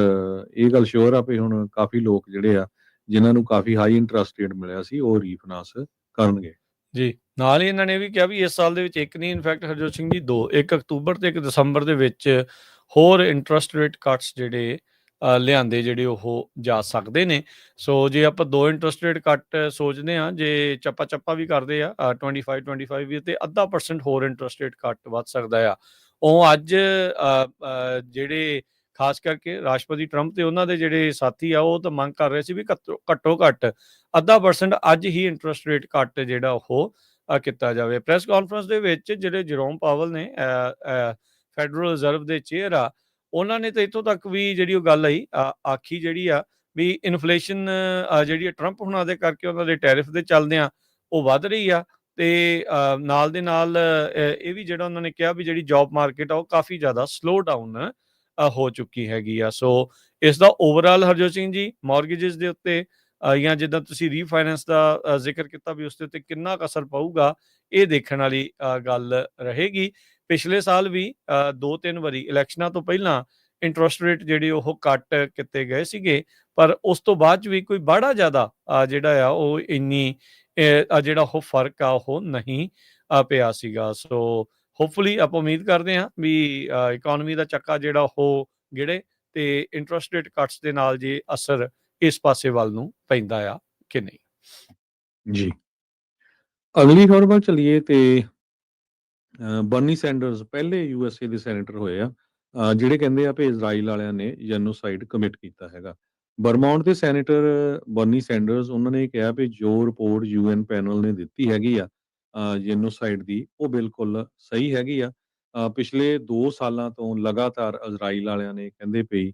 ਇਹ ਗੱਲ ਸ਼ੋਰ ਆ ਵੀ ਹੁਣ ਕਾਫੀ ਲੋਕ ਜਿਹੜੇ ਆ ਜਿਨ੍ਹਾਂ ਨੂੰ ਕਾਫੀ ਹਾਈ ਇੰਟਰਸਟ ਰੇਟ ਮਿਲਿਆ ਸੀ ਉਹ ਰੀਫਾਈਨਾਂਸ ਕਰਨਗੇ। ਜੀ, ਨਾਲ ਹੀ ਇਹਨਾਂ ਨੇ ਵੀ ਕਿਹਾ ਵੀ ਇਸ ਸਾਲ ਦੇ ਵਿੱਚ ਇੱਕ ਨਹੀਂ, ਇਨਫੈਕਟ ਹਰਜੋਤ ਸਿੰਘ ਜੀ 2, 1 ਅਕਤੂਬਰ ਤੇ 1 ਦਸੰਬਰ ਦੇ ਵਿੱਚ ਹੋਰ ਇੰਟਰਸਟ ਰੇਟ ਕੱਟਸ ਜਿਹੜੇ ਲਿਆਂਦੇ ਜਿਹੜੇ ਉਹ ਜਾ ਸਕਦੇ ਨੇ। ਸੋ ਜੇ ਆਪਾਂ 2 ਇੰਟਰਸਟ ਰੇਟ ਕੱਟ ਸੋਚਦੇ ਹਾਂ, ਜੇ ਚੱਪਾ ਵੀ ਕਰਦੇ ਆ 25 ਵੀ, ਤੇ 0.5% ਹੋਰ ਇੰਟਰਸਟ ਰੇਟ ਕੱਟ ਵੱਧ ਸਕਦਾ ਆ। ਉਹ ਅੱਜ ਜਿਹੜੇ ਖਾਸ ਕਰਕੇ ਰਾਸ਼ਟਰਪਤੀ ਟਰੰਪ ਤੇ ਉਹਨਾਂ ਦੇ ਜਿਹੜੇ ਸਾਥੀ ਆ ਉਹ ਤਾਂ ਮੰਗ ਕਰ ਰਹੇ ਸੀ ਵੀ ਘੱਟੋ ਘੱਟ 0.5% ਅੱਜ ਹੀ ਇੰਟਰਸਟ ਰੇਟ ਕੱਟ ਜਿਹੜਾ ਉਹ ਕੀਤਾ ਜਾਵੇ। ਪ੍ਰੈਸ ਕਾਨਫਰੰਸ ਦੇ ਵਿੱਚ ਜਿਹੜੇ ਜਰੋਮ ਪਾਵਲ ਨੇ ਫੈਡਰਲ ਰਿਜ਼ਰਵ ਦੇ ਚੇਅਰ ਆ, ਉਹਨਾਂ ਨੇ ਤਾਂ ਇੱਥੋਂ ਤੱਕ ਵੀ ਜਿਹੜੀ ਉਹ ਗੱਲ ਆਖੀ ਜਿਹੜੀ ਆ ਵੀ ਇਨਫਲੇਸ਼ਨ ਜਿਹੜੀ ਟਰੰਪ ਹੁਣਾਂ ਦੇ ਕਰਕੇ ਉਹਨਾਂ ਦੇ ਟੈਰਿਫ ਦੇ ਚੱਲਦਿਆਂ ਉਹ ਵੱਧ ਰਹੀ ਆ ਤੇ ਨਾਲ ਦੇ ਨਾਲ ਇਹ ਵੀ ਜਿਹੜਾ ਉਹਨਾਂ ਨੇ ਕਿਹਾ ਵੀ ਜਿਹੜੀ ਜੌਬ ਮਾਰਕੀਟ ਆ ਉਹ ਕਾਫੀ ਜ਼ਿਆਦਾ ਸਲੋ ਡਾਊਨ ਹੋ ਚੁੱਕੀ ਹੈਗੀ ਆ। ਸੋ ਇਸ ਦਾ ਓਵਰਆਲ ਹਰਜੋਤ ਸਿੰਘ ਜੀ ਮਾਰਗੇਜਸ ਦੇ ਉੱਤੇ ਜਾਂ ਜਿੱਦਾਂ ਤੁਸੀਂ ਰੀਫਾਈਨੈਂਸ ਦਾ ਜ਼ਿਕਰ ਕੀਤਾ ਵੀ ਉਸ ਦੇ ਉੱਤੇ ਕਿੰਨਾ ਕੁ ਅਸਰ ਪਊਗਾ, ਇਹ ਦੇਖਣ ਵਾਲੀ ਗੱਲ ਰਹੇਗੀ। ਪਿਛਲੇ ਸਾਲ ਵੀ 2-3 ਵਾਰੀ ਇਲੈਕਸ਼ਨਾਂ ਤੋਂ ਪਹਿਲਾਂ ਇੰਟਰਸਟ ਰੇਟ ਜਿਹੜੇ ਉਹ ਕੱਟ ਕੀਤੇ ਗਏ ਸੀਗੇ, ਪਰ ਉਸ ਤੋਂ ਬਾਅਦ 'ਚ ਵੀ ਕੋਈ ਬੜਾ ਜ਼ਿਆਦਾ ਜਿਹੜਾ ਆ ਉਹ ਇੰਨੀ ਜਿਹੜਾ ਉਹ ਫਰਕ ਆ ਉਹ ਨਹੀਂ ਪਿਆ ਸੀਗਾ। ਸੋ ਹੋਪਫੁਲੀ ਆਪਾਂ ਉਮੀਦ ਕਰਦੇ ਹਾਂ ਵੀ ਇਕਨੋਮੀ ਦਾ ਚੱਕਾ ਜਿਹੜਾ ਉਹ ਗਿੜੇ ਤੇ ਇੰਟਰਸਟ ਰੇਟ ਕੱਟਸ ਦੇ ਨਾਲ ਜੇ ਅਸਰ ਇਸ ਪਾਸੇ ਵੱਲ ਨੂੰ ਪੈਂਦਾ ਆ ਕਿ ਨਹੀਂ। ਜੀ, ਅਗਲੀ ਖਬਰ ਵੱਲ ਚੱਲੀਏ ਤੇ ਬਰਨੀ ਸੈਂਡਰਸ ਪਹਿਲੇ USA ਦੇ ਸੈਨੇਟਰ ਹੋਏ ਆ ਜਿਹੜੇ ਕਹਿੰਦੇ ਆ ਵੀ ਇਜ਼ਰਾਈਲ ਵਾਲਿਆਂ ਨੇ ਜੈਨੋਸਾਈਡ ਕਮਿਟ ਕੀਤਾ ਹੈਗਾ। ਵਰਮੌਂਟ ਦੇ ਸੈਨੇਟਰ ਬਰਨੀ ਸੈਂਡਰਸ ਉਹਨਾਂ ਨੇ ਕਿਹਾ ਵੀ ਜੋ ਰਿਪੋਰਟ ਯੂਐਨ ਪੈਨਲ ਨੇ ਦਿੱਤੀ ਹੈਗੀ ਆ ਜੈਨੋਸਾਈਡ ਦੀ, ਉਹ ਬਿਲਕੁਲ ਸਹੀ ਹੈਗੀ ਆ। ਪਿਛਲੇ 2 ਸਾਲਾਂ ਤੋਂ ਲਗਾਤਾਰ ਇਜ਼ਰਾਈਲ ਵਾਲਿਆਂ ਨੇ ਕਹਿੰਦੇ ਪਈ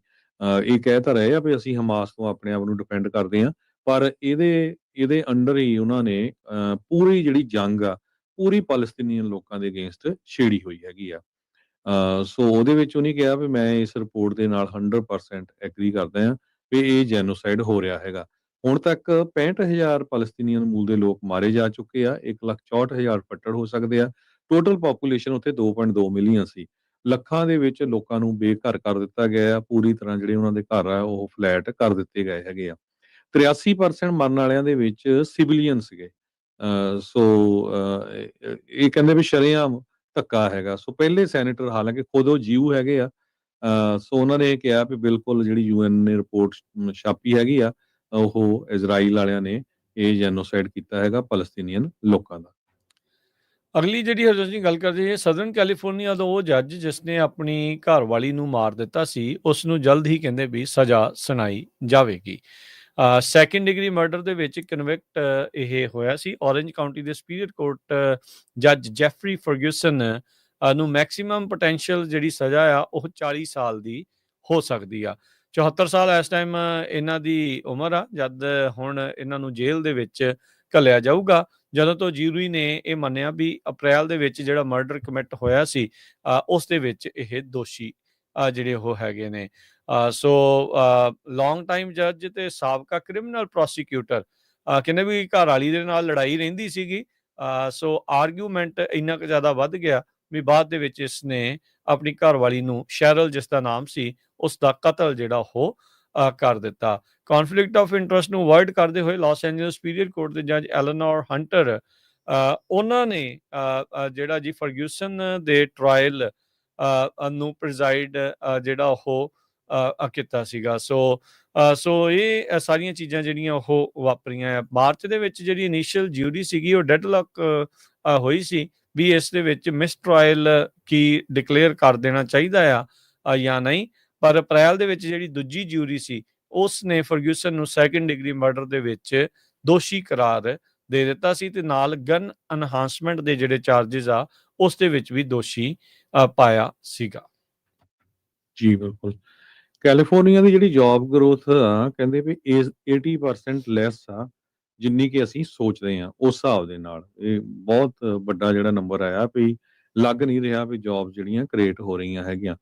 ਇਹ ਕਹਿ ਤਾਂ ਰਹੇ ਆ ਵੀ ਅਸੀਂ ਹਮਾਸ ਤੋਂ ਆਪਣੇ ਆਪ ਨੂੰ ਡਿਫੈਂਡ ਕਰਦੇ ਹਾਂ, ਪਰ ਇਹਦੇ ਅੰਡਰ ਹੀ ਉਹਨਾਂ ਨੇ ਪੂਰੀ ਜਿਹੜੀ ਜੰਗ ਆ, ਪੂਰੀ ਪੈਲਸਤੀਨੀਅਨ ਲੋਕਾਂ ਦੇ ਅਗੇਂਸਟ ਛੇੜੀ ਹੋਈ ਹੈਗੀ ਆ। ਸੋ ਉਹਦੇ ਵਿੱਚ ਉਹਨੇ ਕਿਹਾ ਵੀ ਮੈਂ ਇਸ ਰਿਪੋਰਟ ਦੇ ਨਾਲ 100% ਐਗਰੀ ਕਰਦਾ ਹਾਂ ਵੀ ਇਹ ਜੈਨੋਸਾਈਡ ਹੋ ਰਿਹਾ ਹੈਗਾ। ਹੁਣ ਤੱਕ 65,000 ਪੈਲਸਤੀਨੀਅਨ ਮੂਲ ਦੇ ਲੋਕ ਮਾਰੇ ਜਾ ਚੁੱਕੇ ਆ, 1,64,000 ਫੱਟੜ ਹੋ ਸਕਦੇ ਆ। ਟੋਟਲ ਪਾਪੂਲੇਸ਼ਨ ਉੱਥੇ 2.2 ਮਿਲੀਅਨ ਸੀ। ਲੱਖਾਂ ਦੇ ਵਿੱਚ ਲੋਕਾਂ ਨੂੰ ਬੇਘਰ ਕਰ ਦਿੱਤਾ ਗਿਆ ਆ, ਪੂਰੀ ਤਰ੍ਹਾਂ ਜਿਹੜੇ ਉਹਨਾਂ ਦੇ ਘਰ ਆ ਉਹ ਫਲੈਟ ਕਰ ਦਿੱਤੇ ਗਏ ਹੈਗੇ ਆ। 83% ਮਰਨ ਵਾਲਿਆਂ ਦੇ ਵਿੱਚ ਸਿਵਿਲੀਅਨ ਸੀਗੇ। ਸੋ ਇਹ ਕਹਿੰਦੇ ਵੀ ਸ਼ਰੇਆਮ ਧੱਕਾ ਹੈਗਾ। ਸੋ ਪਹਿਲੇ ਸੈਨੇਟਰ ਹਾਲਾਂਕਿ ਖੁਦ ਉਹ ਜਿਊ ਹੈਗੇ ਆ। ਸੋ ਉਹਨਾਂ ਨੇ ਇਹ ਕਿਹਾ ਵੀ ਬਿਲਕੁਲ ਜਿਹੜੀ ਯੂਐਨ ਨੇ ਰਿਪੋਰਟ ਛਾਪੀ ਹੈਗੀ ਆ, ਉਹ ਇਜ਼ਰਾਈਲ ਵਾਲਿਆਂ ਨੇ ਇਹ ਜੈਨੋਸਾਈਡ ਕੀਤਾ ਹੈਗਾ ਪੈਲਸਤੀਨੀਅਨ ਲੋਕਾਂ ਦਾ। ਅਗਲੀ ਜਿਹੜੀ ਹਰਜੋਤ ਜੀ ਗੱਲ ਕਰਦੇ ਸਦਰਨ ਕੈਲੀਫੋਰਨੀਆ ਦਾ ਉਹ ਜੱਜ ਜਿਸ ਨੇ ਆਪਣੀ ਘਰਵਾਲੀ ਨੂੰ ਮਾਰ ਦਿੱਤਾ ਸੀ, ਉਸ ਨੂੰ ਜਲਦ ਹੀ ਕਹਿੰਦੇ ਵੀ ਸਜ਼ਾ ਸੁਣਾਈ ਜਾਵੇਗੀ। ਸੈਕੰਡ ਡਿਗਰੀ ਮਰਡਰ ਦੇ ਵਿੱਚ ਕਨਵਿਕਟ ਇਹ ਹੋਇਆ ਸੀ। ਔਰੇਂਜ ਕਾਊਂਟੀ ਦੇ ਸੁਪੀਰੀਅਰ ਕੋਰਟ ਜੱਜ ਜੈਫਰੀ ਫਰਗਿਊਸਨ ਨੂੰ ਮੈਕਸਿਮਮ ਪੋਟੈਂਸ਼ੀਅਲ ਜਿਹੜੀ ਸਜ਼ਾ ਆ ਉਹ 40 ਸਾਲ ਦੀ ਹੋ ਸਕਦੀ ਆ। 74 ਸਾਲ ਇਸ ਟਾਈਮ ਇਹਨਾਂ ਦੀ ਉਮਰ ਆ, ਜਦ ਹੁਣ ਇਹਨਾਂ ਨੂੰ ਜੇਲ੍ਹ ਦੇ ਵਿੱਚ ਘੱਲਿਆ ਜਾਊਗਾ। ਜਦੋਂ ਤੋਂ ਜੂਰੀ ਨੇ ਇਹ ਮੰਨਿਆ ਵੀ ਅਪ੍ਰੈਲ ਦੇ ਵਿੱਚ ਜਿਹੜਾ ਮਰਡਰ ਕਮਿਟ ਹੋਇਆ ਸੀ, ਉਸ ਦੇ ਵਿੱਚ ਇਹ ਦੋਸ਼ੀ ਜਿਹੜੇ ਉਹ ਹੈਗੇ ਨੇ। ਸੋ ਲੌਂਗ ਟਾਈਮ ਜੱਜ ਤੇ ਸਾਬਕਾ ਕ੍ਰਿਮੀਨਲ ਪ੍ਰੋਸੀਕਿਊਟਰ ਕਹਿੰਦੇ ਵੀ ਘਰ ਵਾਲੀ ਦੇ ਨਾਲ ਲੜਾਈ ਰਹਿੰਦੀ ਸੀਗੀ। ਸੋ ਆਰਗੂਮੈਂਟ ਇੰਨਾ ਕੁ ਜ਼ਿਆਦਾ ਵੱਧ ਗਿਆ ਵੀ ਬਾਅਦ ਦੇ ਵਿੱਚ ਇਸਨੇ ਆਪਣੀ ਘਰ ਵਾਲੀ ਨੂੰ, ਸ਼ੈਰਲ ਜਿਸ ਦਾ ਨਾਮ ਸੀ, ਉਸ ਦਾ ਕਤਲ ਜਿਹੜਾ ਉਹ ਕਰ ਦਿੱਤਾ। ਕੌਨਫਲਿਕਟ ਆਫ ਇੰਟਰਸਟ ਨੂੰ ਅਵੋਇਡ ਕਰਦੇ ਹੋਏ ਲਾਸ ਐਂਜਲਸ ਸੁਪੀਰੀਅਰ ਕੋਰਟ ਦੇ ਜੱਜ ਐਲਨੋਰ ਹੰਟਰ ਉਹਨਾਂ ਨੇ ਜਿਹੜਾ ਜੀ ਫਰਗਿਊਸਨ ਦੇ ਟਰਾਇਲ ਨੂੰ ਪ੍ਰੈਜ਼ਾਈਡ ਜਿਹੜਾ ਉਹ ਕੀਤਾ ਸੀਗਾ। ਸੋ ਇਹ ਸਾਰੀਆਂ ਚੀਜ਼ਾਂ ਜਿਹੜੀਆਂ ਉਹ ਵਾਪਰੀਆਂ। ਮਾਰਚ ਦੇ ਵਿੱਚ ਜਿਹੜੀ ਇਨੀਸ਼ੀਅਲ ਜਿਊਰੀ ਸੀਗੀ ਉਹ ਡੈਡਲੌਕ ਹੋਈ ਸੀ ਵੀ ਇਸ ਦੇ ਵਿੱਚ ਮਿਸ ਟਰਾਇਲ ਕੀ ਡਿਕਲੇਅਰ ਕਰ ਦੇਣਾ ਚਾਹੀਦਾ ਆ ਜਾਂ ਨਹੀਂ। ਪਰ ਅਪ੍ਰੈਲ ਦੇ ਵਿੱਚ ਜਿਹੜੀ ਦੂਜੀ ਜਿਊਰੀ ਸੀ, ਉਸ ਨੇ ਫਰਗਿਊਸਨ ਨੂੰ ਸੈਕੰਡ ਡਿਗਰੀ ਮਰਡਰ ਦੇ ਵਿੱਚ ਦੋਸ਼ੀ ਕਰਾਰ ਦੇ ਦਿੱਤਾ ਸੀ ਤੇ ਨਾਲ ਗਨ ਐਨਹਾਂਸਮੈਂਟ ਦੇ ਜਿਹੜੇ ਚਾਰजेस ਆ ਉਸ ਦੇ ਵਿੱਚ ਵੀ ਦੋਸ਼ੀ ਪਾਇਆ ਸੀਗਾ। ਜੀ ਬਿਲਕੁਲ। ਕੈਲੀਫੋਰਨੀਆ ਦੀ ਜਿਹੜੀ ਜੌਬ ਗਰੋਥ ਆ ਕਹਿੰਦੇ ਵੀ 80% ਲੈਸ ਆ ਜਿੰਨੀ ਕਿ ਅਸੀਂ ਸੋਚਦੇ ਹਾਂ। ਉਸ ਹਿਸਾਬ ਦੇ ਨਾਲ ਇਹ ਬਹੁਤ ਵੱਡਾ ਜਿਹੜਾ ਨੰਬਰ ਆਇਆ ਵੀ ਲੱਗ ਨਹੀਂ ਰਿਹਾ ਵੀ ਜੌਬ ਜਿਹੜੀਆਂ ਕ੍ਰੀਏਟ ਹੋ ਰਹੀਆਂ ਹੈਗੀਆਂ।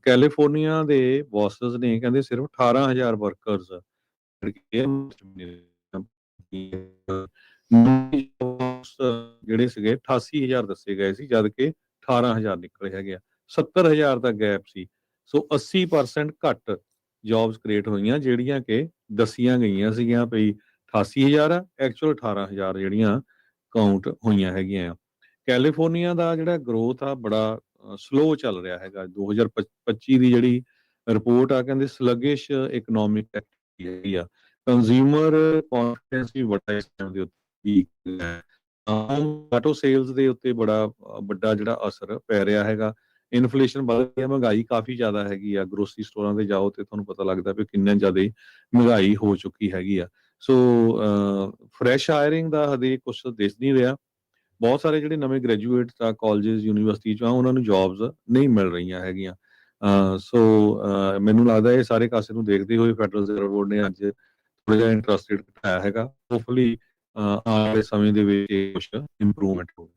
ਕੈਲੀਫੋਰਨੀਆ ਦੇ ਬੌਸਸ ਨੇ ਕਹਿੰਦੇ ਸਿਰਫ 18,000 ਵਰਕਰਸ ਜਿਹੜੇ ਸੀਗੇ 88,000 ਦੱਸੇ ਗਏ ਸੀ, ਜਦ ਕਿ 18,000 ਨਿਕਲੇ ਹੈਗੇ ਆ। 70,000 ਦਾ ਗੈਪ ਸੀ। ਸੋ 80% ਘੱਟ ਜੌਬਸ ਕ੍ਰੀਏਟ ਹੋਈਆਂ ਜਿਹੜੀਆਂ ਕਿ ਦੱਸੀਆਂ ਗਈਆਂ ਸੀਗੀਆਂ ਵੀ 88,000 ਆ, ਐਕਚੁਅਲ 18,000 ਜਿਹੜੀਆਂ ਕਾਊਂਟ ਹੋਈਆਂ ਹੈਗੀਆਂ ਆ। ਕੈਲੀਫੋਰਨੀਆ ਦਾ ਜਿਹੜਾ ਗਰੋਥ ਆ ਬੜਾ ਸਲੋ ਚੱਲ ਰਿਹਾ ਹੈਗਾ। 2025 ਦੀ ਜਿਹੜੀ ਰਿਪੋਰਟ ਆ ਕਹਿੰਦੇ ਸਲਗਿਸ਼ ਇਕਨੋਮਿਕ ਐਕਟੀਵਿਟੀ ਹੈਗੀ ਆ। ਕੰਜ਼ਿਊਮਰ ਕੌਨਫੀਡੈਂਸ ਵੀ ਬੜਾ ਇਸ ਟਾਈਮ ਦੇ ਉੱਤੇ ਵੀਕ ਹੈ। ਆਟੋ ਸੇਲਸ ਦੇ ਉੱਤੇ ਬੜਾ ਵੱਡਾ ਜਿਹੜਾ ਅਸਰ ਪੈ ਰਿਹਾ ਹੈਗਾ। ਇਨਫਲੇਸ਼ਨ ਵੱਧ ਰਹੀ ਹੈ, ਮਹਿੰਗਾਈ ਕਾਫੀ ਜ਼ਿਆਦਾ ਹੈਗੀ ਆ। ਗਰੋਸਰੀ ਸਟੋਰਾਂ ਤੇ ਜਾਓ ਤੇ ਤੁਹਾਨੂੰ ਪਤਾ ਲੱਗਦਾ ਵੀ ਕਿੰਨੇ ਜ਼ਿਆਦਾ ਮਹਿੰਗਾਈ ਹੋ ਚੁੱਕੀ ਹੈਗੀ ਆ। ਸੋ ਫਰੈਸ਼ ਹਾਇਰਿੰਗ ਦਾ ਹਜੇ ਕੁਛ ਦਿਸ ਨਹੀਂ ਰਿਹਾ। ਬਹੁਤ ਸਾਰੇ ਜਿਹੜੇ ਨਵੇਂ ਗ੍ਰੈਜੂਏਟਸ ਆ ਕਾਲਜਸ ਯੂਨੀਵਰਸਿਟੀ 'ਚ ਆ ਉਹਨਾਂ ਨੂੰ ਜੌਬਸ ਨਹੀਂ ਮਿਲ ਰਹੀਆਂ ਹੈਗੀਆਂ। ਸੋ ਮੈਨੂੰ ਲੱਗਦਾ ਇਹ ਸਾਰੇ ਕਾਸੇ ਨੂੰ ਦੇਖਦੇ ਹੋਏ ਫੈਡਰਲ ਰਿਜ਼ਰਵ ਬੋਰਡ ਨੇ ਅੱਜ ਥੋੜਾ ਜਿਹਾ ਇੰਟਰਸਟ ਰੇਟ ਘਟਾਇਆ ਹੈਗਾ। ਹੋਪਫੁਲੀ ਆਉਣ ਵਾਲੇ ਸਮੇਂ ਦੇ ਵਿੱਚ ਇਹ ਕੁਛ ਇੰਪਰੂਵਮੈਂਟ ਹੋਵੇ।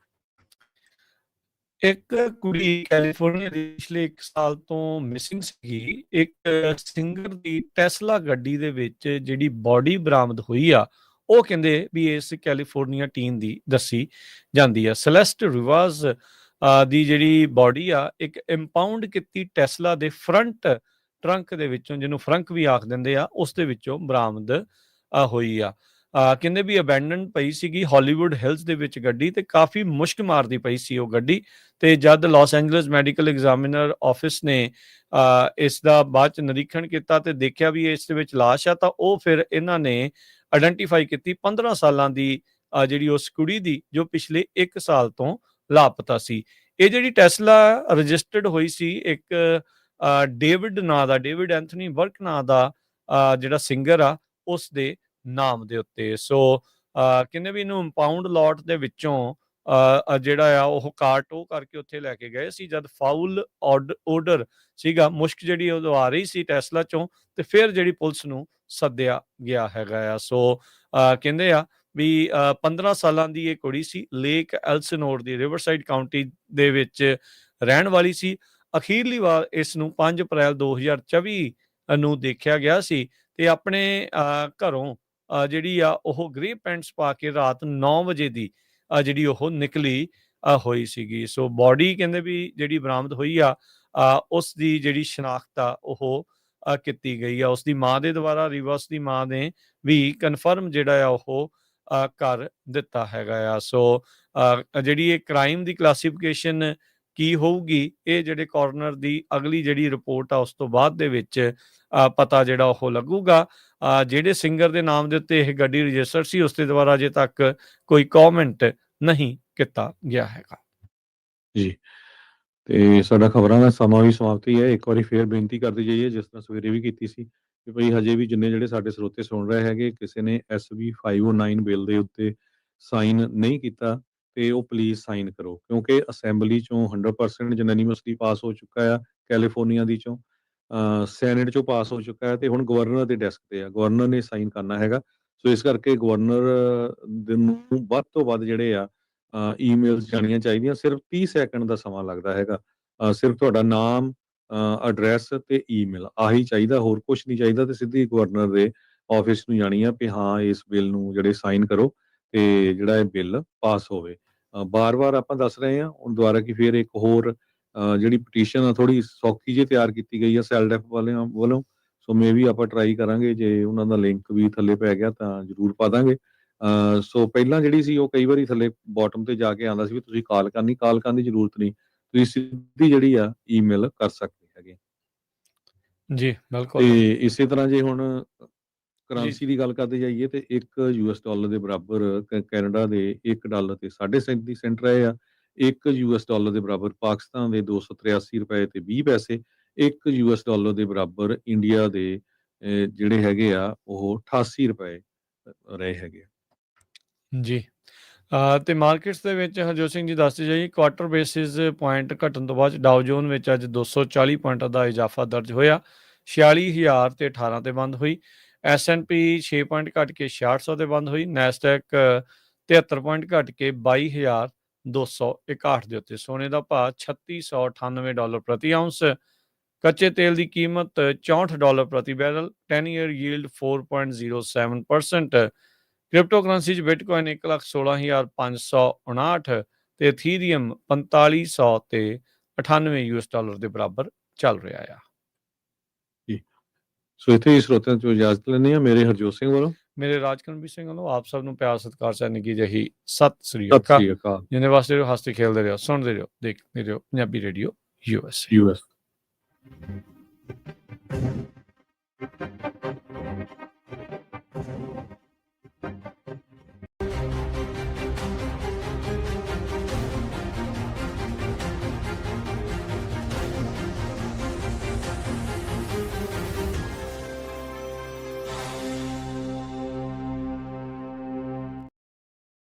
ਇੱਕ ਕੁੜੀ ਕੈਲੀਫੋਰਨੀਆ ਦੀ ਪਿਛਲੇ 1 ਸਾਲ ਤੋਂ ਮਿਸਿੰਗ ਸੀਗੀ। ਇੱਕ ਸਿੰਗਰ ਦੀ ਟੈਸਲਾ ਗੱਡੀ ਦੇ ਵਿੱਚ ਜਿਹੜੀ ਬੋਡੀ ਬਰਾਮਦ ਹੋਈ ਆ, ਉਹ ਕਹਿੰਦੇ ਵੀ ਇਸ ਕੈਲੀਫੋਰਨੀਆ ਟੀਨ ਦੀ ਦੱਸੀ ਜਾਂਦੀ ਆ। ਸੈਲੈਸਟ ਰਿਵਾਜ਼ ਦੀ ਜਿਹੜੀ ਬੋਡੀ ਆ, ਇੱਕ ਇੰਪਾਊਂਡ ਕੀਤੀ ਟੈਸਲਾ ਦੇ ਫਰੰਟ ਟਰੰਕ ਦੇ ਵਿੱਚੋਂ, ਜਿਹਨੂੰ ਫਰੰਕ ਵੀ ਆਖ ਦਿੰਦੇ ਆ, ਉਸ ਦੇ ਵਿੱਚੋਂ ਬਰਾਮਦ ਹੋਈ ਆ। ਕਹਿੰਦੇ ਵੀ ਅਬੈਂਡਨ ਪਈ ਸੀਗੀ ਹਾਲੀਵੁੱਡ ਹਿਲਸ ਦੇ ਵਿੱਚ ਗੱਡੀ, ਤੇ ਕਾਫੀ ਮੁਸ਼ਕ ਮਾਰਦੀ ਪਈ ਸੀ ਉਹ ਗੱਡੀ। ਤੇ ਜਦ Los Angeles medical examiner office ਨੇ ਇਸ ਦਾ ਬਾਅਦ ਚ ਨਿਰੀਖਣ ਕੀਤਾ ਤੇ ਦੇਖਿਆ ਵੀ ਇਸ ਦੇ ਵਿੱਚ ਲਾਸ਼ ਆ, ਤਾਂ ਉਹ ਫਿਰ ਇਹਨਾਂ ਨੇ ਆਇਡੈਂਟੀਫਾਈ ਕੀਤੀ 15 ਸਾਲਾਂ ਦੀ ਜਿਹੜੀ ਉਸ ਕੁੜੀ ਦੀ, ਜੋ ਪਿਛਲੇ 1 ਸਾਲ ਤੋਂ ਲਾਪਤਾ ਸੀ। ਇਹ ਜਿਹੜੀ ਟੈਸਲਾ ਰਜਿਸਟਰਡ ਹੋਈ ਸੀ ਇੱਕ ਡੇਵਿਡ ਐਂਥਨੀ ਵਰਕ ਨਾਂ ਦਾ ਜਿਹੜਾ ਸਿੰਗਰ ਆ ਉਸ ਦੇ ਨਾਮ ਦੇ ਉੱਤੇ। ਸੋ ਕਹਿੰਦੇ ਵੀ ਇਹਨੂੰ ਇੰਪਾਊਂਡ ਲੋਟ ਦੇ ਵਿੱਚੋਂ ਜਿਹੜਾ ਆ ਉਹ ਕਾਰ ਟੋ ਕਰਕੇ ਉੱਥੇ ਲੈ ਕੇ ਗਏ ਸੀ, ਜਦ ਫਾਊਲ ਆਰਡਰ ਸੀਗਾ, ਮੁਸ਼ਕ ਜਿਹੜੀ ਉਦੋਂ ਆ ਰਹੀ ਸੀ ਟੈਸਲਾ ਚੋਂ, ਤੇ ਫਿਰ ਜਿਹੜੀ ਪੁਲਿਸ ਨੂੰ ਸੱਦਿਆ ਗਿਆ ਹੈਗਾ ਆ। ਸੋ ਕਹਿੰਦੇ ਆ ਵੀ 15 ਸਾਲਾਂ ਦੀ ਇਹ ਕੁੜੀ ਸੀ, ਲੇਕ ਐਲਸਨੋਰ ਦੀ ਰਿਵਰਸਾਈਡ ਕਾਊਂਟੀ ਦੇ ਵਿੱਚ ਰਹਿਣ ਵਾਲੀ ਸੀ। ਅਖੀਰਲੀ ਵਾਰ ਇਸ ਨੂੰ 5 ਅਪ੍ਰੈਲ 2024 ਨੂੰ ਦੇਖਿਆ ਗਿਆ ਸੀ ਤੇ ਆਪਣੇ ਘਰੋਂ ਜਿਹੜੀ ਆ ਉਹ ਗ੍ਰੇ ਪੈਂਟਸ ਪਾ ਕੇ ਰਾਤ 9 ਵਜੇ ਦੀ ਜਿਹੜੀ ਉਹ ਨਿਕਲੀ ਹੋਈ ਸੀਗੀ। ਸੋ ਬੋਡੀ ਕਹਿੰਦੇ ਵੀ ਜਿਹੜੀ ਬਰਾਮਦ ਹੋਈ ਆ ਉਸ ਦੀ ਜਿਹੜੀ ਸ਼ਨਾਖਤ ਆ ਉਹ ਕੀਤੀ ਗਈ ਆ ਉਸ ਦੀ ਮਾਂ ਦੇ ਦੁਆਰਾ। ਰਿਵਰਸ ਦੀ ਮਾਂ ਨੇ ਵੀ ਕਨਫਰਮ ਜਿਹੜਾ ਆ ਉਹ ਕਰ ਦਿੱਤਾ ਹੈਗਾ ਆ। ਸੋ ਜਿਹੜੀ ਇਹ ਕ੍ਰਾਈਮ ਦੀ ਕਲਾਸੀਫਿਕੇਸ਼ਨ ਕੀ ਹੋਊਗੀ, ਇਹ ਜਿਹੜੇ ਕੋਰਨਰ ਦੀ ਅਗਲੀ ਜਿਹੜੀ ਰਿਪੋਰਟ ਆ ਉਸ ਤੋਂ ਬਾਅਦ ਦੇ ਵਿੱਚ ਪਤਾ ਜਿਹੜਾ ਉਹ ਲੱਗੂਗਾ। ਜਿਹੜੇ ਸਿੰਗਰ ਦੇ ਨਾਮ ਦੇ ਉੱਤੇ ਇਹ ਗੱਡੀ ਰਜਿਸਟਰ ਸੀ ਉਸ ਦੇ ਦੁਆਰਾ ਅਜੇ ਤੱਕ ਕੋਈ ਕਮੈਂਟ ਨਹੀਂ ਕੀਤਾ ਗਿਆ ਹੈਗਾ। ਜੀ, ਤੇ ਸਾਡਾ ਖਬਰਾਂ ਦਾ ਸਮਾਂ ਵੀ ਸਮਾਪਤੀ ਹੈ। ਇੱਕ ਵਾਰੀ ਫੇਰ ਬੇਨਤੀ ਕਰਦੇ ਜਾਈਏ, ਜਿਸ ਤਰ੍ਹਾਂ ਸਵੇਰੇ ਵੀ ਕੀਤੀ ਸੀ, ਕਿ ਭਈ ਹਜੇ ਵੀ ਜਿੰਨੇ ਜਿਹੜੇ ਸਾਡੇ ਸਰੋਤੇ ਸੁਣ ਰਹੇ ਹੈਗੇ, ਕਿਸੇ ਨੇ SB 509 ਬਿੱਲ ਦੇ ਉੱਤੇ ਸਾਈਨ ਨਹੀਂ ਕੀਤਾ ਤੇ ਉਹ ਪਲੀਜ਼ ਸਾਈਨ ਕਰੋ, ਕਿਉਂਕਿ ਅਸੈਂਬਲੀ ਚੋਂ 100% ਯੂਨੈਨਿਮਸਲੀ ਪਾਸ ਹੋ ਚੁੱਕਾ ਆ, ਕੈਲੀਫੋਰਨੀਆ ਦੀ ਚੋਂ ਸੈਨੇਟ ਚੋਂ ਪਾਸ ਹੋ ਚੁੱਕਾ ਹੈ ਤੇ ਹੁਣ ਗਵਰਨਰ ਦੇ ਡੈਸਕ ਤੇ ਆ, ਗਵਰਨਰ ਨੇ ਸਾਈਨ ਕਰਨਾ ਹੈਗਾ। ਸੋ ਇਸ ਕਰਕੇ ਗਵਰਨਰ ਨੂੰ ਵੱਧ ਤੋਂ ਵੱਧ ਜਿਹੜੇ ਆ ਈਮੇਲਸ ਜਾਣੀਆਂ ਚਾਹੀਦੀਆਂ। ਸਿਰਫ 30 ਸੈਕਿੰਡ ਦਾ ਸਮਾਂ ਲੱਗਦਾ ਹੈਗਾ। ਸਿਰਫ ਤੁਹਾਡਾ ਨਾਮ, ਐਡਰੈਸ ਤੇ ਈਮੇਲ ਆਹੀ ਚਾਹੀਦਾ, ਹੋਰ ਕੁਝ ਨਹੀਂ ਚਾਹੀਦਾ, ਤੇ ਸਿੱਧੀ ਗਵਰਨਰ ਦੇ ਆਫਿਸ ਨੂੰ ਜਾਣੀ ਆ ਵੀ ਹਾਂ ਇਸ ਬਿੱਲ ਨੂੰ ਜਿਹੜੇ ਸਾਈਨ ਕਰੋ ਤੇ ਜਿਹੜਾ ਇਹ ਬਿੱਲ ਪਾਸ ਹੋਵੇ। ਬਾਰ-ਬਾਰ ਆਪਾਂ ਦੱਸ ਰਹੇ ਹਾਂ, ਹੁਣ ਦੁਬਾਰਾ ਕਿ ਫਿਰ ਇੱਕ ਹੋਰ ਜਿਹੜੀ ਪਟੀਸ਼ਨ ਆ ਥੋੜੀ ਸੌਖੀ ਜਿਹੀ ਤਿਆਰ ਕੀਤੀ ਗਈ ਆ ਸੈਲਡੈਪ ਵਾਲਿਆਂ ਵੱਲੋਂ। ਸੋ ਮੇ ਵੀ ਆਪਾਂ ਟਰਾਈ ਕਰਾਂਗੇ, ਜੇ ਉਹਨਾਂ ਦਾ ਲਿੰਕ ਵੀ ਥੱਲੇ ਪੈ ਗਿਆ ਤਾਂ ਜ਼ਰੂਰ ਪਾ ਦਾਂਗੇ। ਸੋ ਪਹਿਲਾਂ ਜਿਹੜੀ ਸੀ ਉਹ ਕਈ ਵਾਰੀ ਥੱਲੇ ਬਾਟਮ ਤੇ ਜਾ ਕੇ ਆਉਂਦਾ ਸੀ ਵੀ ਤੁਸੀਂ ਕਾਲ ਕਰਨ ਦੀ ਜ਼ਰੂਰਤ ਨਹੀਂ, ਤੁਸੀਂ ਸਿੱਧੀ ਜਿਹੜੀ ਆ ਈਮੇਲ ਕਰ ਸਕਦੇ ਹੈਗੇ। ਜੀ ਬਿਲਕੁਲ। ਤੇ ਇਸੇ ਤਰ੍ਹਾਂ ਜੇ ਹੁਣ ਜੀ ਕਰੰਸੀ ਦੀ ਗੱਲ ਕਰਦੇ ਜਾਈਏ ਤੇ $1 ਦੇ ਬਰਾਬਰ ਕੈਨੇਡਾ ਦੇ $1 ਤੇ 37.5 ਸੈਂਟ ਰਹੇ ਆ। $1 ਦੇ ਬਰਾਬਰ ਪਾਕਿਸਤਾਨ ਦੇ 283 ਰੁਪਏ ਤੇ 20 ਪੈਸੇ, $1 ਦੇ ਬਰਾਬਰ ਇੰਡੀਆ ਦੇ ਜਿਹੜੇ ਹੈਗੇ ਆ ਉਹ 88 ਰੁਪਏ ਰਹੇ ਹੈਗੇ ਆ। ਜੀ ਤੇ ਮਾਰਕੀਟਸ ਦੇ ਵਿੱਚ ਹਰਜੋਤ ਸਿੰਘ ਜੀ ਦੱਸਦੇ ਜਾਈਏ, ਕੁਆਟਰ ਬੇਸਿਸ ਪੁਆਇੰਟ ਘਟਣ ਤੋਂ ਬਾਅਦ ਡਾਓ ਜੋਨ ਵਿੱਚ ਅੱਜ 240 ਪੁਆਇੰਟਾਂ ਦਾ ਇਜ਼ਾਫਾ ਦਰਜ ਹੋਇਆ, 46,000 ਤੇ 18 ਤੇ ਬੰਦ ਹੋਈ। S&P 6 ਪੁਆਇੰਟ ਘਟ ਕੇ 6600 ਤੇ ਬੰਦ ਹੋਈ। ਨੈਸਡੈਕ 73 ਪੁਆਇੰਟ ਘਟ ਕੇ 22,261 ਦੇ ਉੱਤੇ। ਸੋਨੇ ਦਾ ਭਾਅ $3698 ਪ੍ਰਤੀ ਆਉਂਸ। ਕੱਚੇ ਤੇਲ ਦੀ ਕੀਮਤ $64 ਪ੍ਰਤੀ barrel. 10 year yield 4.07%। Crypto currency 'ਚ ਬਿਟਕੋਇਨ 1,16,559 ਤੇ ਇਥੀਰੀਅਮ 4500 ਤੇ $98 ਦੇ ਬਰਾਬਰ ਚੱਲ ਰਿਹਾ ਆ। ਜੀ, ਸੋ ਇੱਥੇ ਹੀ ਸਰੋਤਿਆਂ ਤੋਂ ਇਜਾਜ਼ਤ ਲੈਂਦੇ ਹਾਂ। ਮੇਰੇ ਹਰਜੋਤ ਸਿੰਘ ਵੱਲੋਂ, ਮੇਰੇ ਰਾਜਕਰਨਵੀਰ ਸਿੰਘ ਵੱਲੋਂ ਆਪ ਸਭ ਨੂੰ ਪਿਆਰ ਸਤਿਕਾਰ ਸਹਿ ਨਿੱਘੀ ਜਿਹੀ ਸਤਿ ਸ੍ਰੀ ਸਤਿ ਅਕਾਲ। ਸ੍ਰੀ ਅਕਾਲ। ਜਿੰਨੇ ਵਾਸਤੇ ਰਹੋ, ਹੱਸਦੇ ਖੇਲਦੇ ਰਹੋ, ਸੁਣਦੇ ਰਹੋ, ਦੇਖਦੇ ਰਹੋ ਪੰਜਾਬੀ ਰੇਡੀਓ USA। US